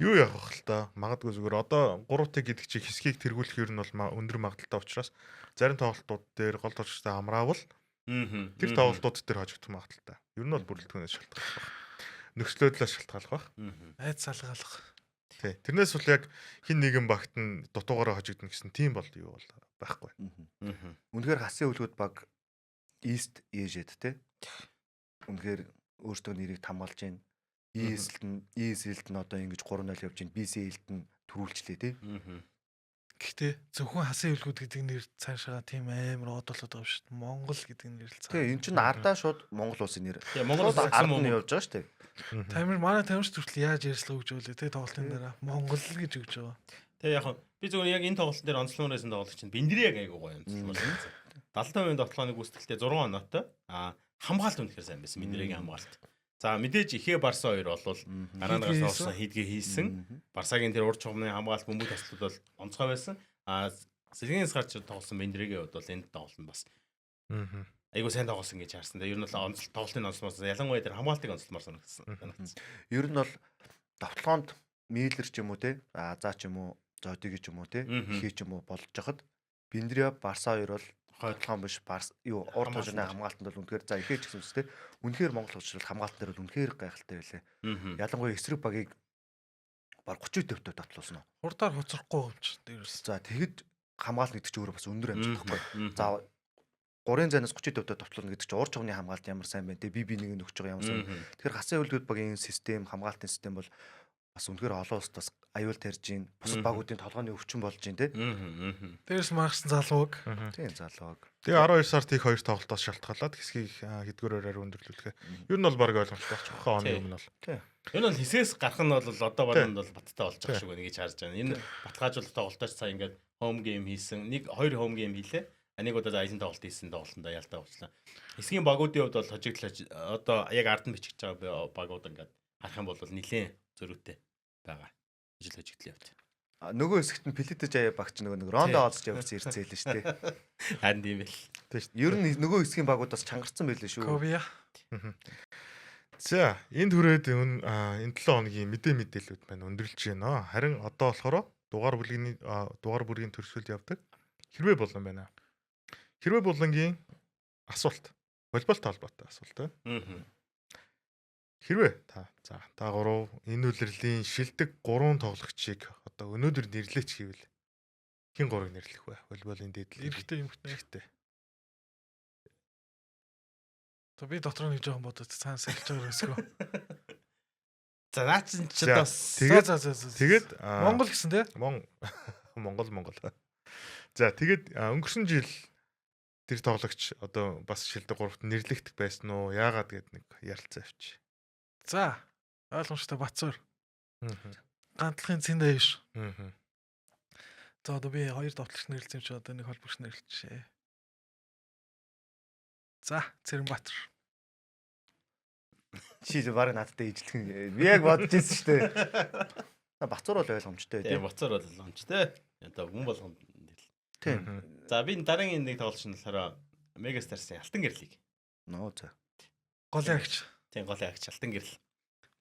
Юу яах вэ л та? Магадгүй зүгээр одоо 3-т гэдэг чинь хэсгийг тэргүүлэх ер нь бол өндөр магадaltaй учраас зарим тоглолтууд дээр гол тоглогчтой хамраавал тэр тоглолтууд дээр хожигдох магадaltaй. Ер нь бол бүрэлдэхүүнээс шалтгаалж байна. Нөхцлөөдлөөс шалтгаалж байна. Айд салгаалах. Тий. Тэрнээс бол яг хин нэгэн багт нь дутуугаараа хожигдно гэсэн тийм бол юу бол байхгүй. Үнэхээр хасын үлгүүд баг East Asia-д тий. Үнэхээр өөртөө нэрийг хамгаалж байна. ESL-д нь одоо ингэж 3-0 явж байна. BCL-д нь төрүүлчлээ тий. Гэхдээ зөвхөн хасын хөлгүүд гэдэг нэр цаашаа тийм амар од болоод байгаа шүү дээ. Монгол гэдэг нэр л цаа. Тэгээ эн чинь ардаа шууд Монгол улсын нэр. Тэгээ Монгол Шууд улсын ард нь Монгол. явж байгаа шүү дээ. Манай тамирч хүртэл яаж ярьслаа гэж болоо те тоглолтын дараа Монгол гэж өгч байгаа. Тэгээ яг би зөвхөн яг энэ тоглолтын дээр онцлогоор байсан тоглолт чинь Бэндри яг айгуу гоё юм байна. 70% тоглооны гүйцэтгэлтэй 6 оноотой. Хамгаалт үнэхээр сайн байсан Бэндригийн хамгаалт. За мэдээж ихээ Барса 2 болвол гараанаас олсон хийдгээ хийсэн. Барсагийн тэр урд чугамны хамгаалт бөмбөг таслууд бол онцгой байсан. Сэлгэнээс гарч тоглосон Бэндригийн хувьд бол энэ тоглолт нь бас айгуу сайн тоглосон гэж харсан. Тэгээ ер нь бол тоглолтын онцлмоос ялангуяа тэр хамгаалтыг онцлмоор санагдсан. Ер нь бол давталгоонд Миллер ч юм уу те за ч юм уу Зодиг ч юм уу те хий ч юм уу болж хахад Бендрия Барса 2 бол хойдлогоон биш юу урд хожны хамгаалтанд бол үнэхээр за ихээч гэсэн үстэй. Үнэхээр Монгол улс хамгаалт дээр бол үнэхээр гайхалтай байлээ. Ялангуяа эсрэг багийг баг 30 төвтэй татлуулсан. Хурдаар хоцрохгүй юм чи дээрс. За тэгэд хамгаалт гэдэг чинь өөрөө бас өндөр амжилт байхгүй. За 3-ын зайнаас 30 төвтэй татлуулна гэдэг чинь урд чугны хамгаалт ямар сайн байна те би нэг өгч байгаа ямар сайн. Тэгэхээр хасын хөлгүүд багийн систем хамгаалтын систем бол бас үнэхээр олон улсаас аюул тарьж гин бусад багуудын толгойн өвчин болж гин те. Дээрс маргасан залууг. Тийм залууг. Тэгээ 12 сард их хоёр тоглолтоос шалтгаалаад хэсгийг хэдгүүрээр өндөрлүүлэхээ. Ер нь бол баг ойлгомжтой болчихгоо оны өмнө бол. Энэ бол хэсгээс гарах нь бол одоо бодонд бол баттай болж байгаа шүү гэж харж байна. Энэ баталгаажуулалт тоглолтоос цаа ингээд home game хийсэн. Хоёр home game хийлээ. Нэг удаа айлын тоглолт хийсэн тоглолтондоо ялтаа уучлаа. Хэсгийн багуудын хувьд бол хожигдлаач одоо яг ард нь бичиж байгаа багууд ингээд харах юм бол нэлээд зөрүүтэй байгаа. Ижил хожигдл явт. Нөгөө хэсэгт нь Пелетэж аяа багч нэг Рондо оолж явсан ирцээл л шүү дээ. Харин тийм байл. Тийм шүү. Ер нь нөгөө хэсгийн багуудаас чангарсан байлээ шүү. Ковия. За энд хүрээд энэ 7 хоногийн мэдээлэлүүд маань өндөрлж байна. Харин одоо болохоор дугаар бүргийн төрсөлд явдаг хэрвээ булан байна. Хэрвээ булангийн асуулт волейболтой холбоотой асуулт. Хэрвээ та гурав энэ үлрэлийн шилдэг 3 тоглогчийг одоо өнөөдөр нэрлэеч гэвэл хэн 3-ыг нэрлэх вэ? Волейболын дээдлэл Эрэгтэй юм хтэ. хэрэгтэй. То би дотор нэг жоохон бодож цаанаас эхэлж байгаа өсгөө. За наа чин ч одоо Тэгээд Монгол гэсэн те? Монгол. За тэгээд өнгөрсөн жил тэр тоглогч одоо бас шилдэг 3-т нэрлэгдэх байсан уу? Яагаад гэд нэг ярилцаа авчи. За ойлгомжтой Батцуур. Гантлахын цэнд аяш. За одоо би 2 давтлагч нэрлсэн юм чи одоо нэг холбогч нэрлэлчихэ. За Цэрэнбаатар. Чи баг надтай ижлэх. Би яг бодож ирсэн шүү дээ. Бацуур бол ойлгомжтой тийм Бацуур бол ойлгомжтой. Одоо хүн болгонд тийм. За би дараагийн нэг тоглолч нь болохоор Мегастарсын Алтан гэрлийг. Нөө за. Гол агч. Тийм гол агч Алтан гэрэл.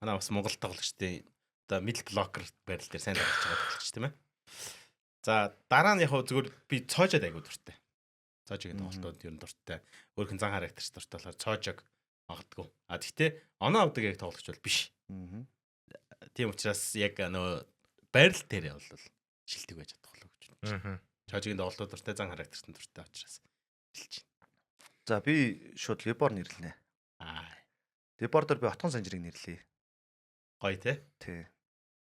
Манай бас Монгол тоглогчдын одоо мидл блокер байрал дээр сайн тоглож байгаа тоглогч тийм ээ. За дараа нь яг зүгээр би цоожод айгуу дуртай. Цоожгийн тоглолтууд ер нь дуртай. Өөрхөн зан характерч дуртай болохоор цоожог магадгүй. Гэхдээ оноо авдаг яг тоглогч бол биш. Тийм учраас яг нөө байрал дээр бол шилдэг байж чадах болов гэж байна. Цоожгийн тоглолтууд дуртай, зан характерч дуртай учраас шилж байна. За би шууд Лебор нэрлэнэ. Лебор дээр би Отгон Санжирыг нэрлэе. Гоё те. Тий.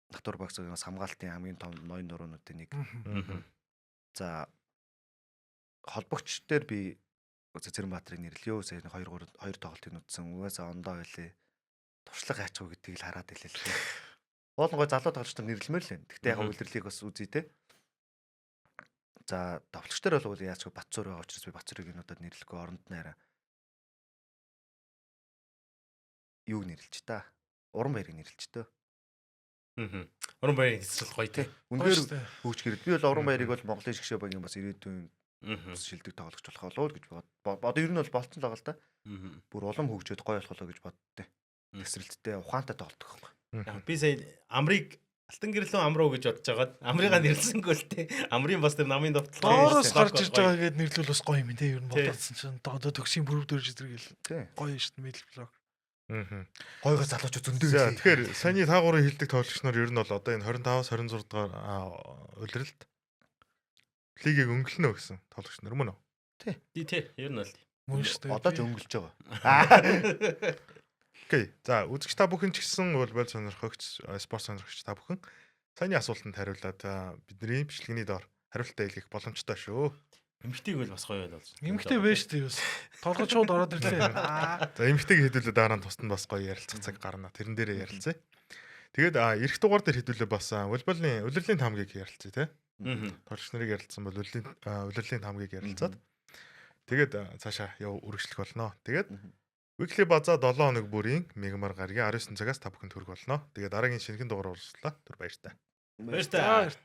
Натур багцгийн хамгаалтын хамгийн том ноён нуруунуудын нэг. За холбогч дээр би Цэрэнбаатарыг нэрлэё. Сая 2 тоглолтыг нүдсэн. Угаасаа ондоо байлээ. Туршлага хайчих гэдгийг л хараад илээ л. Боолнгой залуу тоглогчдод нэрлэмээр л байна. Гэхдээ яг үлрэлийг бас үзье те. За давтлагч дээр бол яаж ч Батцуур байгаа учраас би Батцуурыг энэ удаад нэрлэхгүй оронд нь арай юуг нэрлэж та? Уран баярыг нэрлэж төө. Уран баярын хэсэл гоё те. Үнээр хөөч гэрэл. Би бол уран баярыг бол Монголын шгшээ багийн бас ирээдүйн шилдэг тоглогч болох болов гэж одоо ер нь бол болцсон л байгаа л да. Бүр улам хөгжөөд гоё болох болоо гэж боддтой. Тэсрэлттэй ухаантай тоглодог байхгүй. Би сая Амрыг Алтан гэрлөө Амруу гэж бодож байгаад Амрыгаа нэрлсэнгүй л те. Амрын бас тэр намын довтлоо. Доороос гарч ирж байгаа гэдээ нэрлүүл бас гоё юм те. Ер нь бодсон чинь одоо төгсийн бүрв дөрж зэрэг л гоё шүү дээ мидл блок. Гойго залуучууд зөндөө байлээ. Тэгэхээр саяны таагуурын хилдэг тоглогч нар ер нь бол одоо энэ 25-аас 26 дугаар улиралд лигийг өнгөлнө гэсэн тоглогч нар мөн үү? Тий, ер нь бол. Мөн шүү дээ. Одоо ч өнгөлж байгаа. Окей. За үзэгч та бүхэн ч гэсэн волейбол сонирхогч, спорт сонирхогч та бүхэн саяны асуултанд хариулаад бидний бичлэгийн доор хариултаа илгэх боломжтой шүү. Эмхтэйг бол бас гоё байлаа. Эмхтэй байж тээ юус. Толгой шууд ороод ирлээ. За эмхтэйг хэдүүлээ дараа нь тусад нь бас гоё ярилцах цаг гарна. Тэрэн дээрээ ярилцъя. Тэгээд эх дугаар дээр хэдүүлээ бас волейболын улирлын тамгийг ярилцъя те. Тоглогч нарыг ярилцсан бол улирлын тамгийг ярилцаад тэгээд цаашаа үргэлжлэх болно. Тэгээд Weekly база 7 хоног бүрийн мегамар гаргийн 19 цагаас та бүхэнд хүрэх болно. Тэгээд дараагийн шинэхэн дугаар уралслаа. Түр баяртай. Баярлалаа. За.